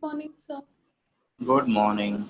morning, sir. Good morning.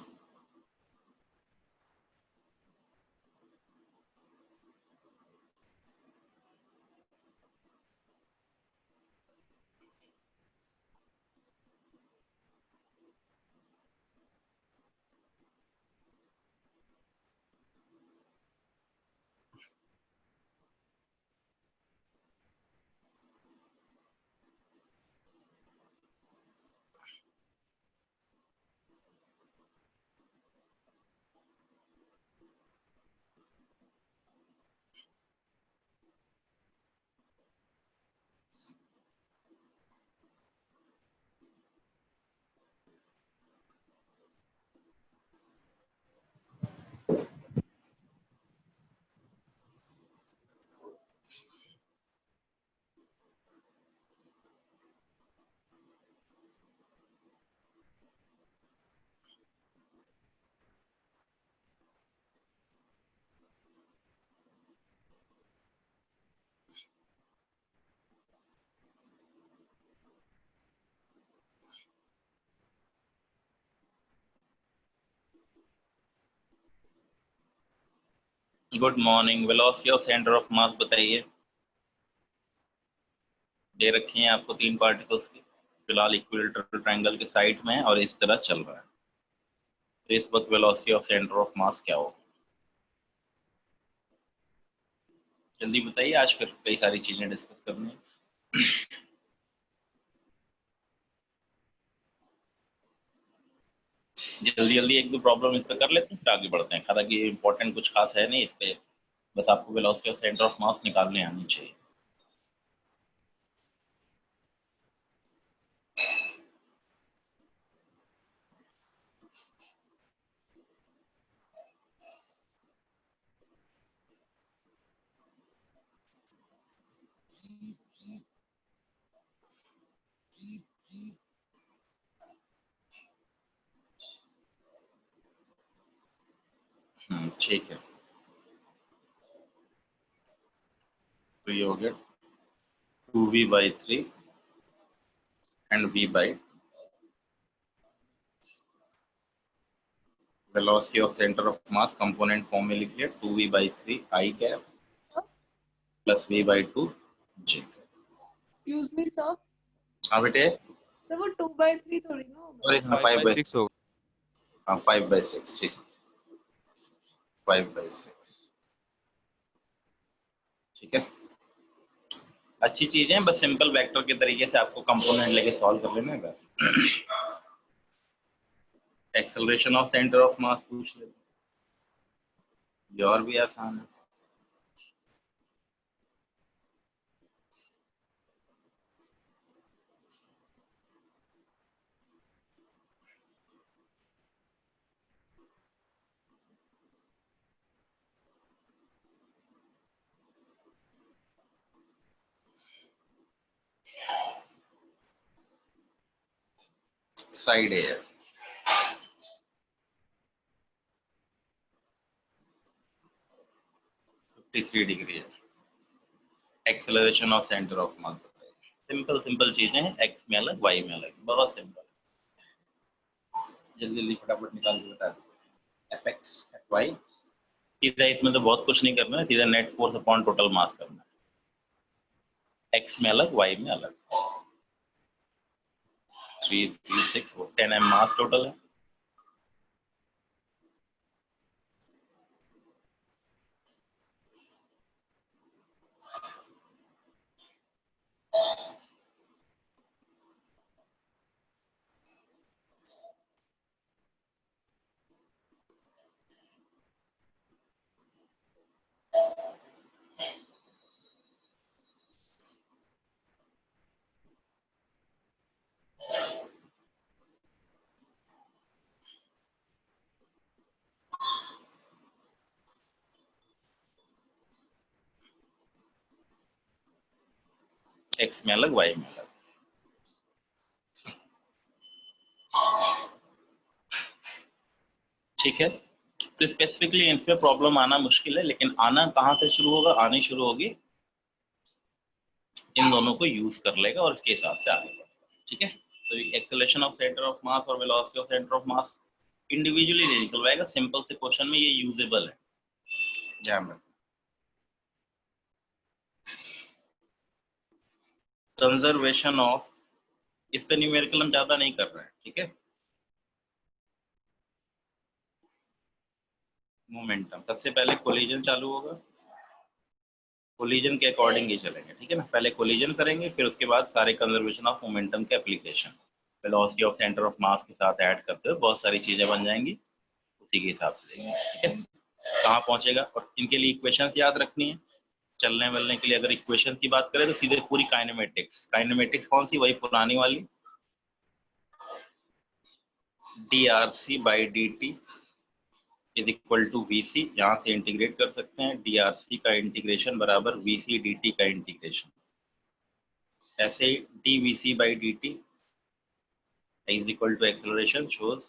Good morning. Velocity of centre of mass बताइए। दे रखी हैं आपको 3 पार्टिकल्स की, फिलहाल इक्विलेटरल ट्रायंगल के साइड में है और इस तरह चल रहा है। तो इस वक्त वेलोसिटी ऑफ सेंटर ऑफ मास क्या होगा? जल्दी बताइए, आज फिर कई सारी चीजें डिस्कस करनी है। जल्दी जल्दी एक दो प्रॉब्लम इस पे कर लेते हैं, फिर आगे बढ़ते हैं। हालांकि इंपॉर्टेंट कुछ खास है नहीं इस पे, बस आपको वेलोसिटी ऑफ सेंटर ऑफ मास निकालने आनी चाहिए। ठीक है, तो ये हो गया 2v/3 and v/, velocity of centre of mass component form में लिख लिया 2v/3 i cap plus v/2 j। Excuse me, sir. हाँ बेटे, सर वो 2/3 थोड़ी ना होगा। सॉरी, हाँ 5/6 होगा। हाँ 5/6, ठीक, 5/6, ठीक है। अच्छी चीज है, बस सिंपल वेक्टर के तरीके से आपको कंपोनेंट लेके सॉल्व कर लेना है बस। एक्सेलरेशन ऑफ सेंटर ऑफ मास पूछ ले, ये और भी आसान है। साइड ए है, डिग्री है। Acceleration of centre of mass बताइए। सिंपल सिंपल चीजें हैं, एक्स में अलग वाई में अलग, बहुत सिंपल। जल्दी जल्दी फटाफट निकाल के बता दो। एफ एक्स एफ वाई, सीधा इसमें तो बहुत कुछ नहीं करना है, सीधा net force upon total mass करना है। एक्स में अलग वाई में अलग। 336 वो 10 m मास टोटल है। एक्स में अलग वाई में अलग, ठीक है। तो स्पेसिफिकली इसमें प्रॉब्लम आना मुश्किल है, लेकिन आना कहाँ से शुरू होगा? आनी शुरू होगी इन दोनों को यूज कर लेगा और इसके हिसाब से आगे बढ़ेगा, ठीक है। तो we acceleration of centre of mass और velocity of centre of mass individually नहीं निकलवाएगा, सिंपल से क्वेश्चन में ये यूजेबल है, ध्यान रखना। कंजर्वेशन ऑफ, इस पे न्यूमेरिकल हम ज्यादा नहीं कर रहे हैं, ठीक है। मोमेंटम, सबसे पहले कोलिजन चालू होगा, कोलिजन के अकॉर्डिंग ही चलेंगे, ठीक है ना। पहले कोलिजन करेंगे, फिर उसके बाद सारे कंजर्वेशन ऑफ मोमेंटम के application velocity of centre of मास के साथ ऐड करते हुए बहुत सारी चीजें बन जाएंगी, उसी के हिसाब से देंगे, ठीक है। कहाँ पहुंचेगा, और इनके लिए इक्वेशंस याद रखनी है। चलने वलने के लिए अगर इक्वेशन की बात करें तो सीधे पूरी काइनेमेटिक्स, काइनेमेटिक्स कौन सी, वही पुरानी वाली, drc by dt is equal to vc, यहाँ से इंटीग्रेट कर सकते हैं, drc का इंटीग्रेशन बराबर vc dt का इंटीग्रेशन, ऐसे dvc by dt is equal to acceleration shows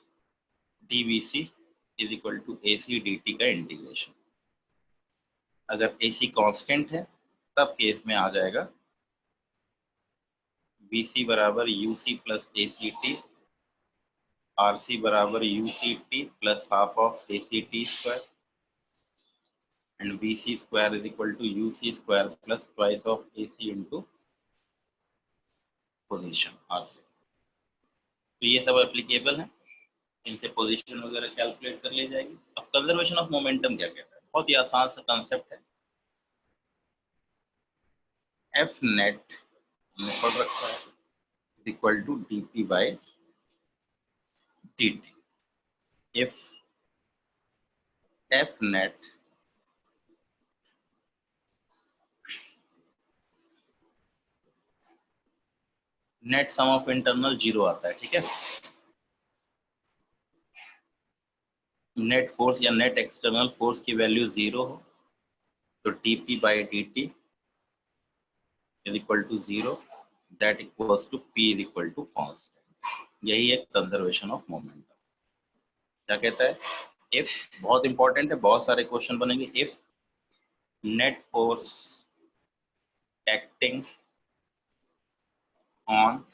dvc is equal to ac dt का इंटीग्रेशन। अगर ac कांस्टेंट है तब केस में आ जाएगा vc बराबर uc प्लस act, rc बराबर uct plus half of act square and vc square is equal to uc square plus twice of ac into position rc। तो ये सब एप्लीकेबल है, इनसे पोजीशन वगैरह कैलकुलेट कर ली जाएगी। अब कंजर्वेशन ऑफ मोमेंटम क्या कहता है, बहुत ही आसान सा कंसेप्ट है। एफ नेट हमने पढ़ रखा है is equal to dp by dt। If F net net sum of internal 0 आता है, ठीक है। नेट फोर्स या नेट एक्सटर्नल फोर्स की वैल्यू 0 हो तो dp बाय dt is equal to 0, that equals to p is equal to constant. यही है कंजर्वेशन ऑफ मोमेंटम। क्या कहता है, इफ, बहुत इंपॉर्टेंट है, बहुत सारे क्वेश्चन बनेंगे। If net force acting on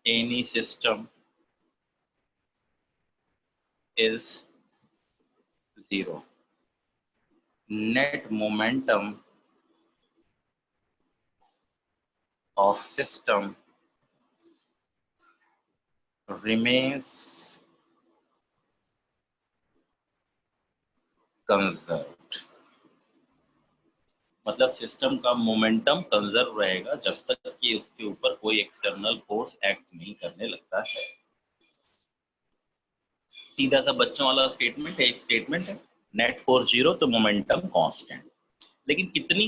any system is 0, net momentum of system remains conserved। मतलब सिस्टम का मोमेंटम कंजर्व रहेगा जब तक कि उसके ऊपर कोई एक्सटर्नल फोर्स एक्ट नहीं करने लगता है। सीधा सा बच्चों वाला स्टेटमेंट है, एक स्टेटमेंट है, नेट फोर्स 0 तो मोमेंटम कांस्टेंट। लेकिन कितनी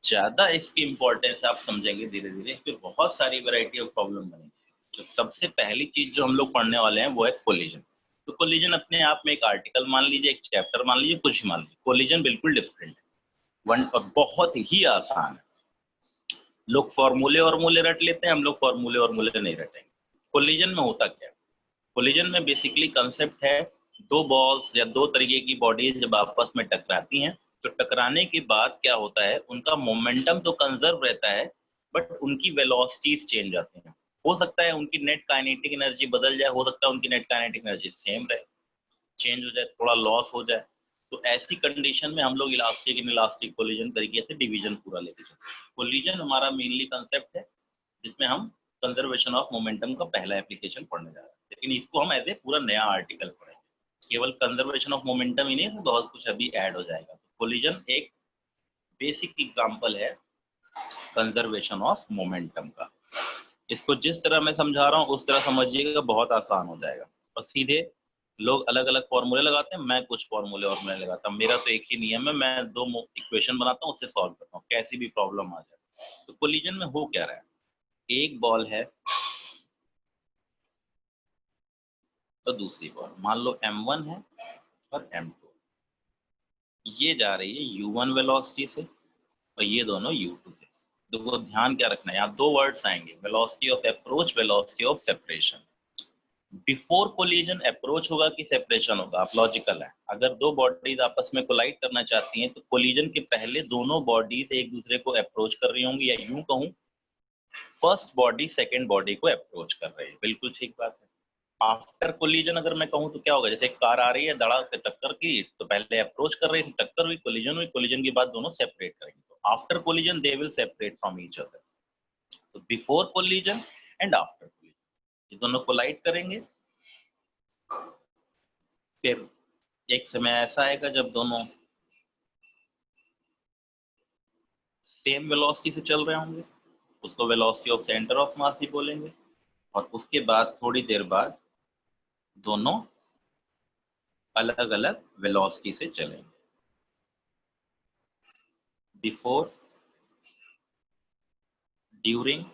ज्यादा इसकी इंपॉर्टेंस आप समझेंगे धीरे धीरे, फिर बहुत सारी वैरायटी ऑफ प्रॉब्लम बनेगी। तो सबसे पहली चीज जो हम लोग पढ़ने वाले हैं वो है कोलिजन। तो कोलिजन अपने आप में एक आर्टिकल मान लीजिए, एक चैप्टर मान लीजिए, कुछ मान लीजिए। कोलिजन बिल्कुल डिफरेंट है, वन और बहुत ही आसान है। लोग फॉर्मूले और मूले रट लेते हैं, हम लोग फॉर्मूले और मूले नहीं रटेंगे। कोलिजन में होता क्या है, कोलिजन में बेसिकली कंसेप्ट है, दो बॉल्स या दो तरीके की बॉडीज जब आपस में टकराती हैं तो टकराने के बाद क्या होता है, उनका मोमेंटम तो कंजर्व रहता है बट उनकी वेलोसिटीज चेंज आती हैं। हो सकता है उनकी नेट काइनेटिक एनर्जी बदल जाए, हो सकता है उनकी नेट काइनेटिक एनर्जी सेम रहे, चेंज हो जाए, थोड़ा लॉस हो जाए। तो ऐसी कंडीशन में हम लोग इलास्टिक इन इलास्टिक कोलिजन तरीके से डिवीजन पूरा लेके चलते हैं। कोलिजन हमारा मेनली कंसेप्ट है जिसमें हम कंजर्वेशन ऑफ मोमेंटम का पहला एप्लीकेशन पढ़ने जा रहे हैं, लेकिन इसको हम एज ए पूरा नया आर्टिकल पढ़ेंगे। केवल कंजर्वेशन ऑफ मोमेंटम ही नहीं, तो बहुत कुछ अभी ऐड हो जाएगा। कोलिजन एक बेसिक एग्जांपल है कंजर्वेशन ऑफ मोमेंटम का। इसको जिस तरह मैं समझा रहा हूँ उस तरह समझिएगा, बहुत आसान हो जाएगा। और सीधे लोग अलग अलग फॉर्मूले लगाते हैं, मैं कुछ फॉर्मूले और मैं लगाता हूँ। मेरा तो एक ही नियम है, मैं दो इक्वेशन बनाता हूँ, उससे सॉल्व करता हूँ, कैसी भी प्रॉब्लम आ जाए। तो कोलिजन में हो क्या रहा है, एक बॉल है तो दूसरी बॉल, मान लो m1 है और m2, ये जा रही है u1 वेलोसिटी से और ये दोनों u2 से। तो ध्यान क्या रखना है, यहाँ दो वर्ड्स आएंगे, velocity of approach, velocity of separation. Before collision approach होगा कि सेपरेशन होगा, आप लॉजिकल है। अगर दो बॉडीज आपस में कोलाइड करना चाहती हैं तो कोलिजन के पहले दोनों बॉडीज एक दूसरे को अप्रोच कर रही होंगी, या यूं कहूं फर्स्ट बॉडी सेकेंड बॉडी को अप्रोच कर रही है, बिल्कुल ठीक बात है। आफ्टर कोलिजन अगर मैं कहूँ तो क्या होगा, जैसे कार आ रही है धड़ा से टक्कर की, तो पहले अप्रोच कर रही थी, टक्कर हुई, कोलिजन के बाद दोनों सेपरेट करेंगे। तो after collision they will separate from each other. तो before collision and after collision ये दोनों कोलाइड करेंगे। फिर एक समय ऐसा आएगा जब दोनों सेम वेलोसिटी से चल रहे होंगे, उसको वेलोसिटी ऑफ सेंटर ऑफ मास भी बोलेंगे। और उसके बाद थोड़ी देर बाद दोनों अलग अलग वेलोसिटी से चलेंगे। Before, during,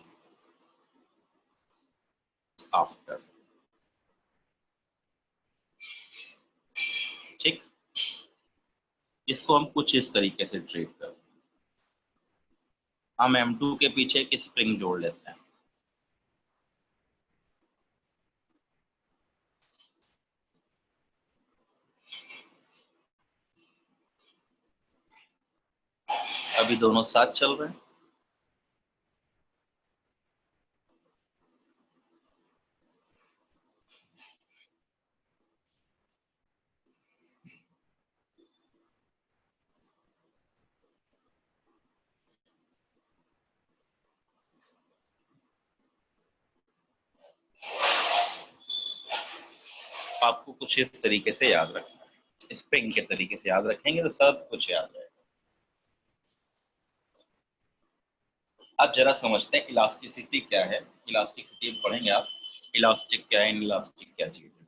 after. ठीक, इसको हम कुछ इस तरीके से ट्रीट करते हैं। हम M2 के पीछे एक स्प्रिंग जोड़ लेते हैं। अभी दोनों साथ चल रहे हैं। आपको कुछ इस तरीके से याद रखना है, स्प्रिंग के तरीके से याद रखेंगे तो सब कुछ याद रहेगा। अब जरा समझते हैं इलास्टिसिटी क्या है। इलास्टिसिटी पढ़ेंगे आप, इलास्टिक क्या है, इनइलास्टिक क्या चीज है।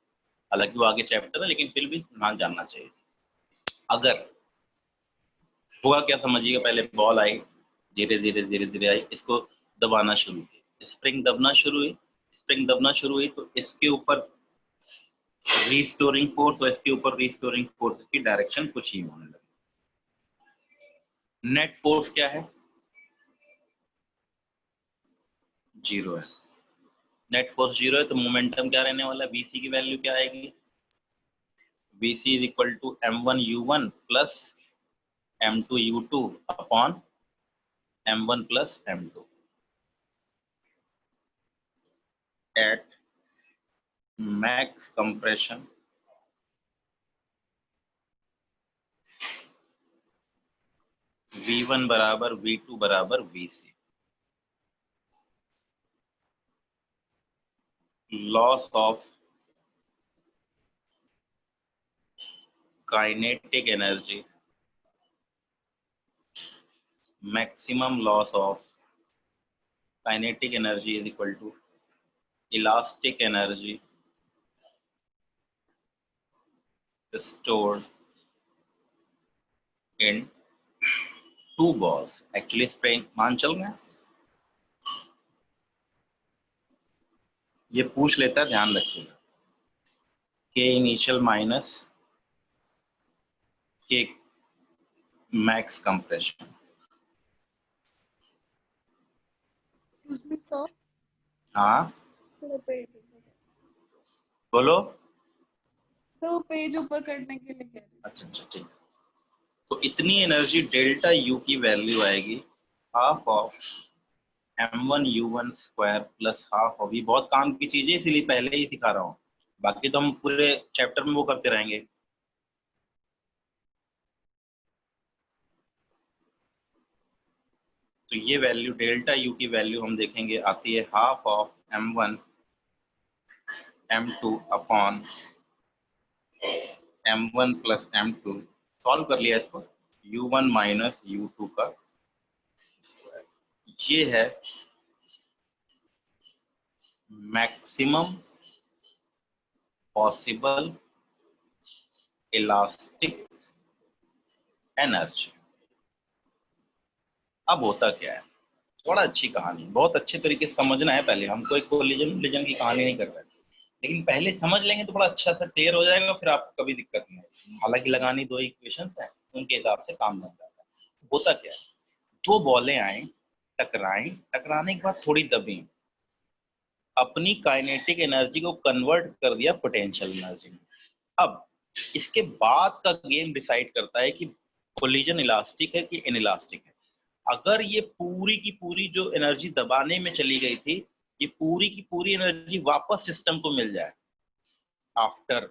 हालांकि वो आगे चैप्टर है, लेकिन फिर भी ध्यान जानना चाहिए। अगर हुआ क्या समझिएगा, पहले बॉल आई, धीरे धीरे धीरे धीरे आई, इसको दबाना शुरू की, स्प्रिंग दबना शुरू हुई, स्प्रिंग दबना शुरू हुई, तो इसके ऊपर रीस्टोरिंग फोर्स और इसके ऊपर रीस्टोरिंग फोर्स की डायरेक्शन कुछ ही होने लगी। नेट फोर्स क्या है, 0 है। नेट फोर्स 0 है तो मोमेंटम क्या रहने वाला है, VC की वैल्यू क्या आएगी, VC is equal to M1U1 plus M2U2 upon M1 plus M2 at max compression V1 बराबर V2 बराबर VC। Loss of kinetic energy, maximum loss of kinetic energy is equal to elastic energy stored in two balls। Actually spring मान चल रहे हैं, ये पूछ लेता है, ध्यान रखिएगा। K initial minus K max compression. Excuse me, sir. हाँ So पेज बोलो। सो पेज ऊपर करने के लिए कह रही अच्छा अच्छा ठीक। तो इतनी एनर्जी डेल्टा U की वैल्यू आएगी half of M1U1 square plus half of, ये बहुत काम की चीज है इसीलिए पहले ही सिखा रहा हूँ, बाकी तो हम पूरे चैप्टर में वो करते रहेंगे। तो ये वैल्यू डेल्टा U की वैल्यू हम देखेंगे आती है half of M1 M2 upon M1 plus M2। Solve कर लिया इसको, U1 माइनस U2 का स्क्वायर। ये है मैक्सिमम पॉसिबल इलास्टिक एनर्जी। अब होता क्या है, थोड़ा अच्छी कहानी, बहुत अच्छे तरीके से समझना है। पहले हम कोई कोलिजन की कहानी नहीं कर रहे, लेकिन पहले समझ लेंगे तो बड़ा अच्छा सा क्लियर हो जाएगा, फिर आपको कभी दिक्कत नहीं है। हालांकि लगानी दो इक्वेशंस हैं, उनके हिसाब से काम बन जाता है। होता क्या है, दो बॉलें आए, टकराएं, टकराने के बाद थोड़ी दबी, अपनी काइनेटिक एनर्जी को कन्वर्ट कर दिया पोटेंशियल एनर्जी में। अब इसके बाद का गेम डिसाइड करता है कि कोलिजन इलास्टिक है कि इनइलास्टिक है। अगर ये पूरी की पूरी जो एनर्जी दबाने में चली गई थी, ये पूरी की पूरी एनर्जी वापस सिस्टम को मिल जाए आफ्टर,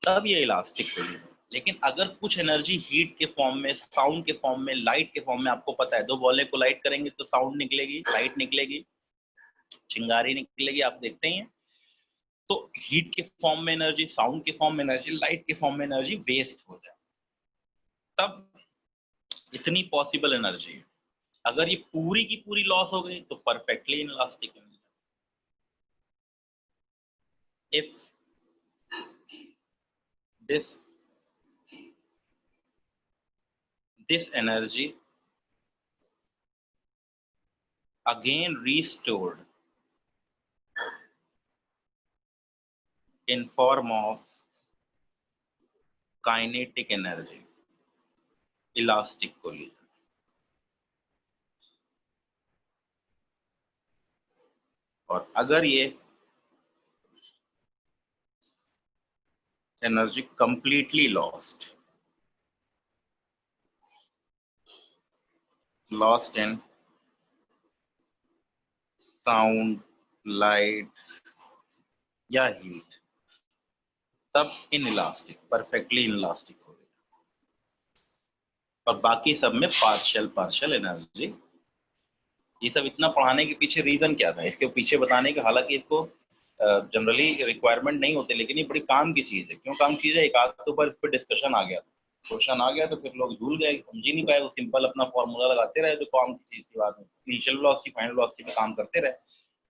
तब ये इलास्टिक होगी। लेकिन अगर कुछ एनर्जी हीट के फॉर्म में, साउंड के फॉर्म में, लाइट के फॉर्म में, आपको पता है दो बॉलें को लाइट करेंगे तो साउंड निकलेगी, लाइट निकलेगी, चिंगारी निकलेगी, आप देखते ही हैं। तो हीट के फॉर्म में एनर्जी, साउंड के फॉर्म में एनर्जी, लाइट के फॉर्म में एनर्जी वेस्ट हो जाए, तब इतनी पॉसिबल एनर्जी है। अगर ये पूरी की पूरी लॉस हो गई तो perfectly inelastic energy. If this energy again restored in form of kinetic energy, elastic collision. और अगर ये energy completely lost in sound, light या हीट, तब इनइलास्टिक, परफेक्टली इनइलास्टिक हो गई। और बाकी सब में पार्शियल एनर्जी। ये सब इतना पढ़ाने के पीछे रीजन क्या था, इसके पीछे बताने का, हालांकि इसको जनरली रिक्वायरमेंट नहीं होते, लेकिन ये बड़ी काम की चीज है। क्यों काम की चीज है? एक आध तो पर इस पर डिस्कशन आ गया, क्वेश्चन आ गया, तो फिर लोग भूल गए, समझ ही नहीं पाए, वो सिंपल अपना फॉर्मूला लगाते रहे, तो काम की चीज की बात है, इनिशियल वेलोसिटी फाइनल वेलोसिटी पे काम करते रहे।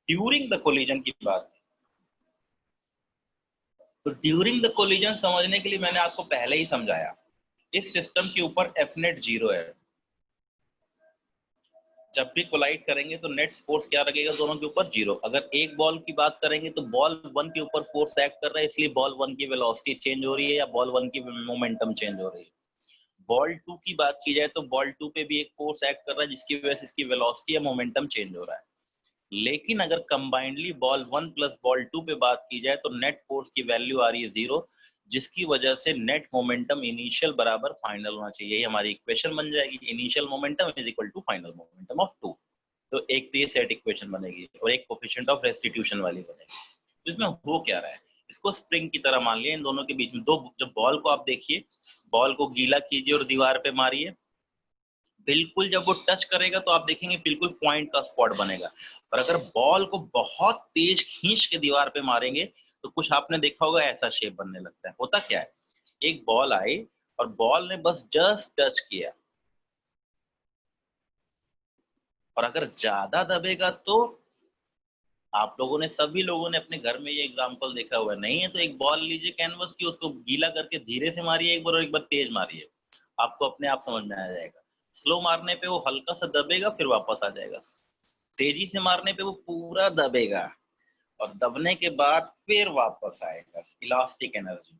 ड्यूरिंग द कोलिजन की बात, तो ड्यूरिंग द कोलिजन समझने के लिए मैंने आपको पहले ही समझाया, इस सिस्टम के ऊपर एफ नेट 0 है। जब भी कोलाइड करेंगे तो नेट फोर्स क्या लगेगा दोनों के ऊपर? 0। अगर एक बॉल की बात करेंगे तो बॉल 1 के ऊपर फोर्स एक्ट कर रहा है, इसलिए बॉल 1 की वेलोसिटी चेंज हो रही है, या बॉल 1 की मोमेंटम चेंज हो रही है। बॉल 2 की बात की जाए तो बॉल 2 पे भी एक फोर्स एक्ट कर रहा है, जिसकी वजह से इसकी वेलोसिटी या मोमेंटम चेंज हो रहा है। लेकिन अगर कंबाइंडली बॉल 1 प्लस बॉल 2 पे बात की जाए तो नेट फोर्स की वैल्यू आ रही है 0, जिसकी वजह से नेट मोमेंटम इनिशियल बराबर फाइनल होना चाहिए। यही हमारी इक्वेशन बन जाएगी, initial momentum is equal to final momentum of 2। तो एक तो ये सेट इक्वेशन बनेगी और एक कोफिशिएंट ऑफ रेस्टिट्यूशन वाली बनेगी। तो इसमें हो क्या रहा है, इसको स्प्रिंग की तरह मान लिया, इन दोनों के बीच में दो, जब बॉल को आप देखिए, बॉल को गीला कीजिए और दीवार पे मारिए, बिल्कुल जब वो टच करेगा तो आप देखेंगे बिल्कुल पॉइंट का स्पॉट बनेगा। पर अगर बॉल को बहुत तेज खींच के दीवार पे मारेंगे तो कुछ आपने देखा होगा, ऐसा शेप बनने लगता है। होता क्या है, एक बॉल आई और बॉल ने बस जस्ट टच किया, और अगर ज्यादा दबेगा तो, आप लोगों ने, सभी लोगों ने अपने घर में ये एग्जांपल देखा हुआ है, नहीं है तो एक बॉल लीजिए कैनवस की, उसको गीला करके धीरे से मारिए एक बार और एक बार तेज मारिए, आपको अपने आप समझ में आ जाएगा। स्लो मारने पे वो हल्का सा दबेगा फिर वापस आ जाएगा, तेजी से मारने पे वो पूरा दबेगा और दबने के बाद फिर वापस आएगा। Elastic energy.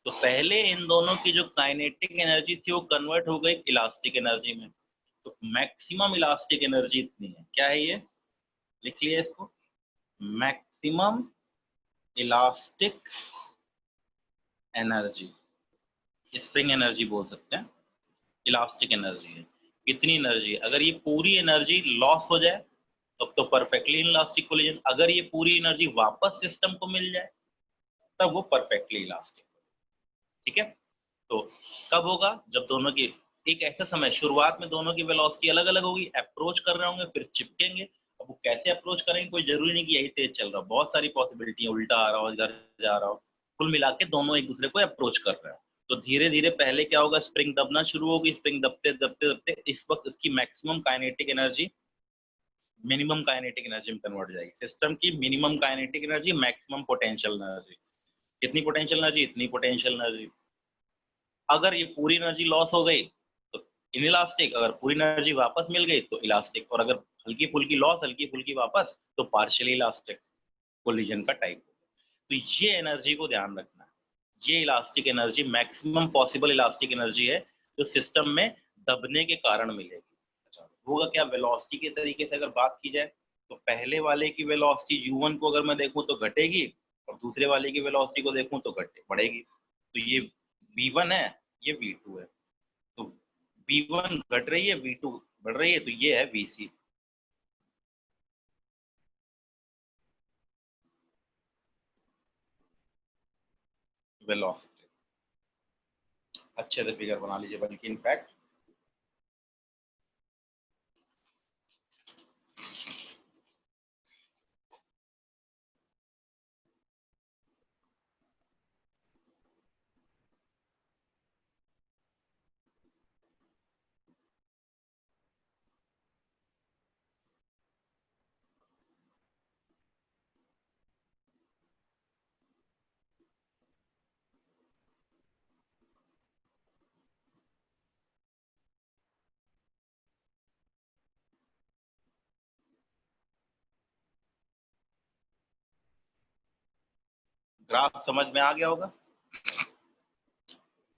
तो पहले इन दोनों की जो काइनेटिक एनर्जी थी वो कन्वर्ट हो गई इलास्टिक एनर्जी में। तो मैक्सिमम इलास्टिक एनर्जी इतनी है, क्या है ये, लिख लिया इसको, maximum elastic energy, spring energy बोल सकते हैं, इलास्टिक एनर्जी है। कितनी एनर्जी है? अगर ये पूरी एनर्जी लॉस हो जाए तब तो परफेक्टली इलास्टिक कोलिजन, अगर ये पूरी एनर्जी वापस सिस्टम को मिल जाए तब वो परफेक्टली इलास्टिक। ठीक है, तो कब होगा? जब दोनों की एक ऐसा समय, शुरुआत में दोनों की वेलोसिटी अलग अलग होगी, अप्रोच कर रहे होंगे, फिर चिपकेंगे। अब वो कैसे अप्रोच करेंगे, कोई जरूरी नहीं कि यही तेज चल रहा हो, बहुत सारी पॉसिबिलिटी है, उल्टा आ रहा हो, इधर जा रहा हो, कुल मिला के दोनों एक दूसरे को अप्रोच कर रहे हो। तो धीरे धीरे पहले क्या होगा, स्प्रिंग दबना शुरू होगी, स्प्रिंग दबते दबते दबते इस वक्त इसकी maximum kinetic energy minimum kinetic energy में कन्वर्ट हो जाएगी। सिस्टम की minimum kinetic energy maximum potential energy, कितनी पोटेंशियल एनर्जी, इतनी पोटेंशियल एनर्जी। अगर ये पूरी एनर्जी लॉस हो गई तो इनइलास्टिक, अगर पूरी एनर्जी वापस मिल गई तो इलास्टिक, और अगर हल्की फुल्की लॉस, हल्की फुल्की वापस, तो पार्शियली इलास्टिक कोलिजन का टाइप। तो ये एनर्जी को ध्यान रखना, ये elastic energy maximum possible elastic energy है जो सिस्टम में दबने के कारण मिलेगी। अच्छा, होगा क्या, वेलोसिटी के तरीके से अगर बात की जाए तो पहले वाले की वेलोसिटी u1 को अगर मैं देखूं तो घटेगी, और दूसरे वाले की वेलोसिटी को देखूं तो बढ़ेगी। तो ये v1 है, ये v2 है। तो V1 घट रही है, V2 बढ़ रही है, तो ये है Vc। वेलोसिटी। अच्छे से फिगर बना लीजिए, बल्कि इनफैक्ट ग्राफ समझ में आ गया होगा।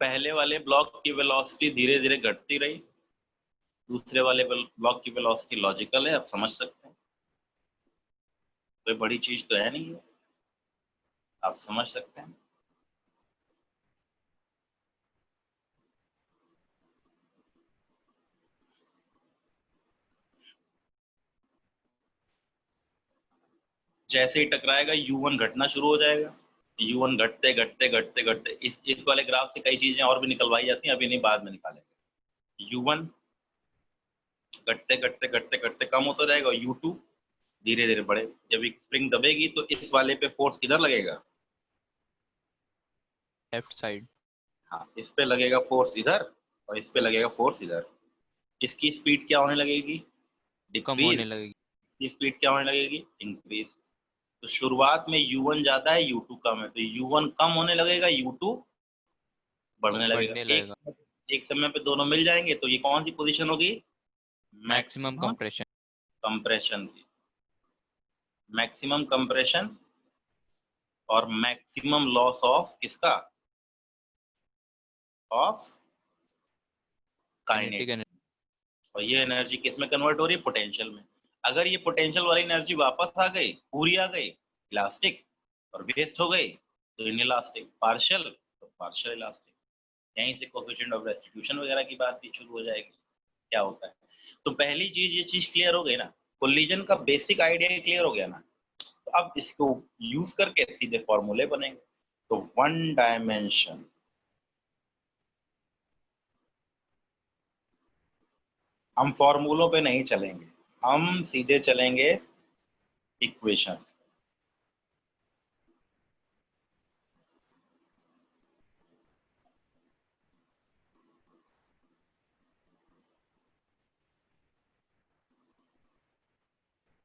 पहले वाले ब्लॉक की वेलोसिटी धीरे धीरे घटती रही, दूसरे वाले ब्लॉक की वेलोसिटी लॉजिकल है, आप समझ सकते हैं, कोई बड़ी चीज तो है नहीं है, आप समझ सकते हैं। जैसे ही टकराएगा U1 घटना शुरू हो जाएगा, U1 घटते घटते घटते घटते इस वाले ग्राफ से कई चीजें और भी निकलवाई जाती हैं, अभी नहीं, बाद में निकालेंगे। U1 घटते घटते घटते घटते कम होता जाएगा, U2 धीरे धीरे बढ़े। जब एक स्प्रिंग दबेगी तो इस वाले पे फोर्स किधर लगेगा? Left side. हाँ, इस पे लगेगा फोर्स इधर और इस पे लगेगा फोर्स इधर। इसकी स्पीड क्या होने लगेगी? कम होने डिक्रीज। लगेगी। इसकी स्पीड क्या होने लगेगी? इंक्रीज। तो शुरुआत में U1 ज्यादा है, U2 कम है, तो U1 कम होने लगेगा, U2 बढ़ने लगेगा। बढ़ने एक लगेगा। एक समय पे दोनों मिल जाएंगे, तो ये कौन सी पोजीशन होगी? Maximum maximum compression. कंप्रेशन की। मैक्सिमम कंप्रेशन और मैक्सिमम लॉस ऑफ किसका? Of kinetic kinetic. एनर्जी। और ये एनर्जी किस में कन्वर्ट हो रही है? पोटेंशियल में। अगर ये पोटेंशियल वाली एनर्जी वापस आ गई, पूरी आ गई, इलास्टिक, और वेस्ट हो गई तो इनइलास्टिक। पार्शियल तो पार्शियल इलास्टिक। यहीं से कोएफिशिएंट ऑफ रेस्टिट्यूशन वगैरह की बात भी शुरू हो जाएगी। क्या होता है? तो पहली चीज, ये चीज क्लियर हो गई ना, कोलिजन का बेसिक आइडिया क्लियर हो गया ना। तो अब इसको यूज करके सीधे फॉर्मूले बनेंगे। तो वन डायमेंशन, हम फॉर्मूलों पे नहीं चलेंगे, हम सीधे चलेंगे इक्वेशंस।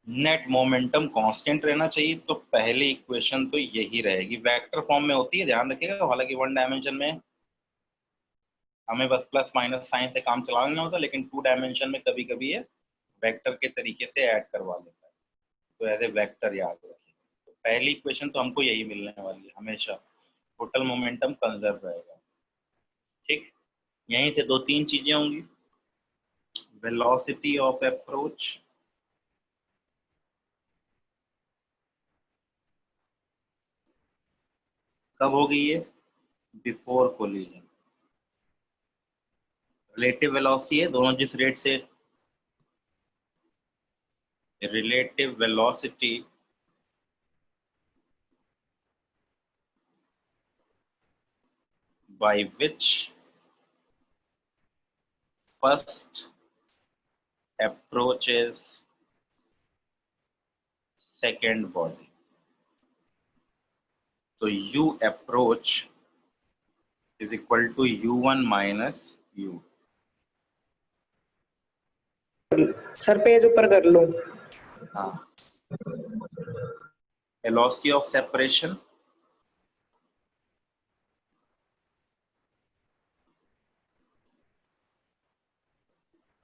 नेट मोमेंटम कांस्टेंट रहना चाहिए, तो पहली इक्वेशन तो यही रहेगी। वेक्टर फॉर्म में होती है, ध्यान रखिएगा। हालांकि वन डायमेंशन में हमें बस प्लस माइनस साइन से काम चला लेना होता है, लेकिन टू डायमेंशन में कभी कभी ये वेक्टर के तरीके से ऐड करवा लेता है, तो एज ए वेक्टर याद रखिए। तो पहली इक्वेशन तो हमको यही मिलने वाली है हमेशा, टोटल मोमेंटम कंजर्व रहेगा। ठीक, यहीं से दो तीन चीजें होंगी। वेलोसिटी ऑफ अप्रोच, कब होगी ये? Before collision. रिलेटिव वेलोसिटी है, दोनों जिस रेट से, relative velocity by which first approaches second body. So u approach is equal to u1 minus u. Sir page ऊपर कर लो। हाँ, velocity of separation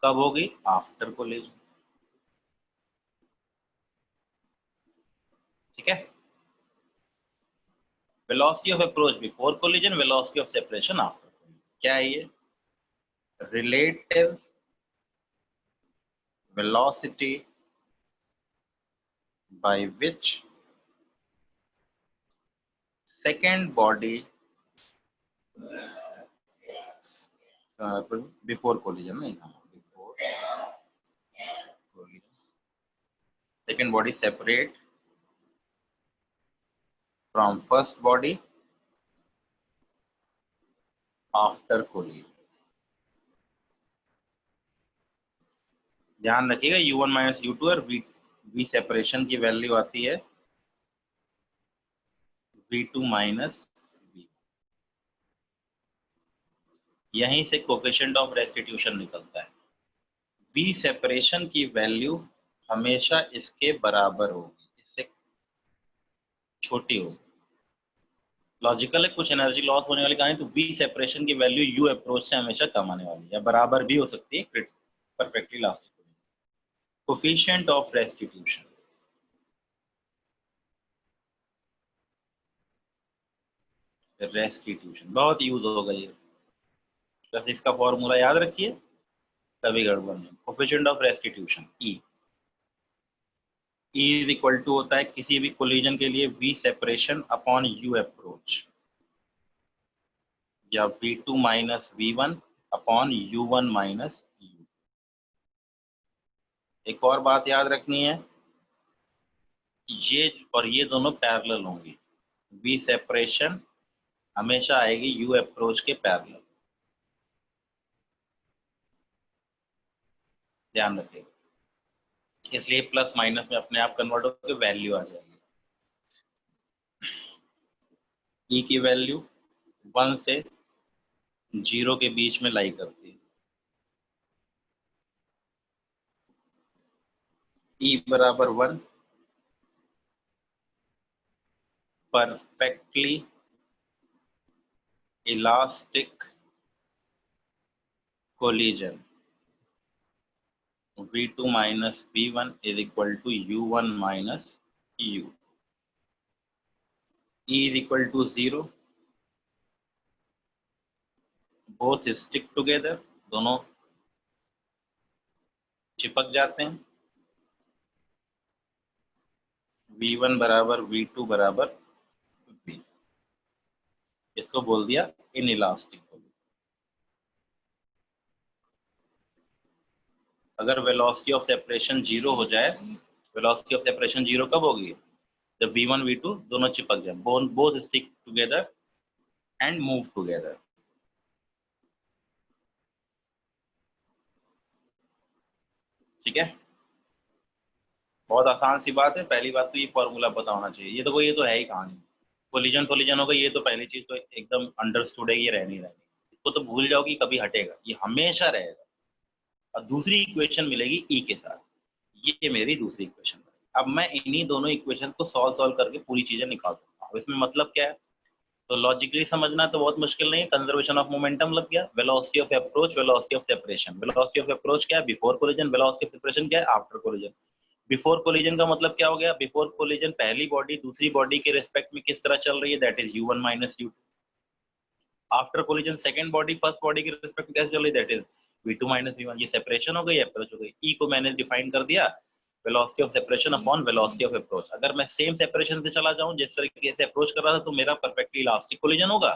कब होगी? After collision. ठीक है, velocity of approach before collision, velocity of separation after collision। क्या है ये? relative velocity by which second body before collision नहीं, before collision second body separate from first body after collision. ध्यान रखिएगा u1 माइनस u2 और v separation की value आती है v2 माइनस v। यहीं से कोफिशिएंट ऑफ रेस्टिट्यूशन निकलता है। v सेपरेशन की वैल्यू हमेशा इसके बराबर होगी, इससे छोटी होगी। लॉजिकल है, कुछ एनर्जी लॉस होने वाली कहानी, तो v सेपरेशन की वैल्यू u अप्रोच से हमेशा कम आने वाली है, या बराबर भी हो सकती है perfectly elastic. Coefficient of restitution, बहुत यूज होगा ये, बस इसका फॉर्मूला याद रखिए, कभी गड़बड़ नहीं। Coefficient of restitution E is equal to होता है किसी भी कोलिजन के लिए v separation upon u approach, या v2 minus v1 upon u1 minus u। एक और बात याद रखनी है, ये और ये दोनों पैरेलल होंगी, v सेपरेशन हमेशा आएगी u अप्रोच के पैरेलल, ध्यान रखिएगा। इसलिए प्लस माइनस में अपने आप कन्वर्ट होकर वैल्यू आ जाएगी। E की वैल्यू 1 से 0 के बीच में लाई करती है। E बराबर 1 perfectly elastic collision v2 minus v1 is equal to u1 minus u। E is equal to 0, both stick together, दोनों चिपक जाते हैं। v1 बराबर v2 बराबर v, इसको बोल दिया इनइलास्टिक। अगर वेलोसिटी ऑफ सेपरेशन 0 हो जाए, वेलोसिटी ऑफ सेपरेशन 0 कब होगी? जब v1 v2 दोनों चिपक जाए, both stick together and move together. ठीक है, बहुत आसान सी बात है। पहली बात तो ये फॉर्मूला पता होना चाहिए, ये तो है ही कहानी। कोलिजन होगा, ये तो पहली चीज तो एकदम अंडरस्टूड है, ये रहनी इसको तो भूल जाओ कि कभी हटेगा, ये हमेशा रहेगा। और दूसरी इक्वेशन मिलेगी ई के साथ, ये मेरी दूसरी इक्वेशन। अब मैं इन्हीं दोनों इक्वेशन को सॉल्व करके पूरी चीजें निकाल सकता हूँ। इसमें मतलब क्या है, तो लॉजिकली समझना तो बहुत मुश्किल नहीं है। कंजर्वेशन ऑफ मोमेंटम लग गया, velocity of approach, velocity of separation. Velocity of approach क्या है? Before collision. Velocity of separation क्या है? After collision. बिफोर कोलिजन का मतलब क्या हो गया? बिफोर कोलिजन पहली बॉडी दूसरी बॉडी के रिस्पेक्ट में किस तरह चल रही है, that is u1 minus u2। After collision second body first body के रिस्पेक्ट में कैसे चल रही है, that is v2 minus v1। ये सेपरेशन हो गई, अप्रोच हो गई। ई को मैंने डिफाइन कर दिया, velocity of separation upon velocity of approach. अगर मैं सेम सेपरेशन से चला जाऊं जिस तरीके से अप्रोच कर रहा था, तो मेरा परफेक्टली इलास्टिक कोलिजन होगा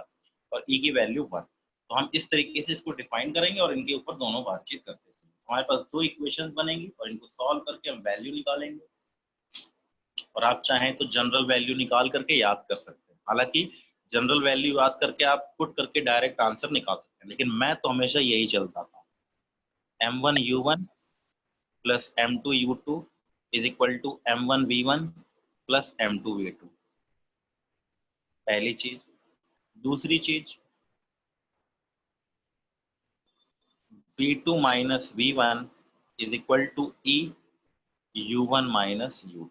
और ई की वैल्यू 1। तो हम इस तरीके से इसको डिफाइन करेंगे और इनके ऊपर दोनों बातचीत करते हैं। हमारे पास दो इक्वेशंस बनेंगी और इनको सॉल्व करके हम वैल्यू निकालेंगे, और आप चाहें तो जनरल वैल्यू निकाल करके याद कर सकते हैं। हालांकि जनरल वैल्यू याद करके आप पुट करके डायरेक्ट आंसर निकाल सकते हैं, लेकिन मैं तो हमेशा यही चलता था, m1 u1 plus m2 u2 is equal to m1 v1 plus m2 v2। पहली चीज। दूसरी चीज, v2 minus v1 is equal to e u1 minus u2।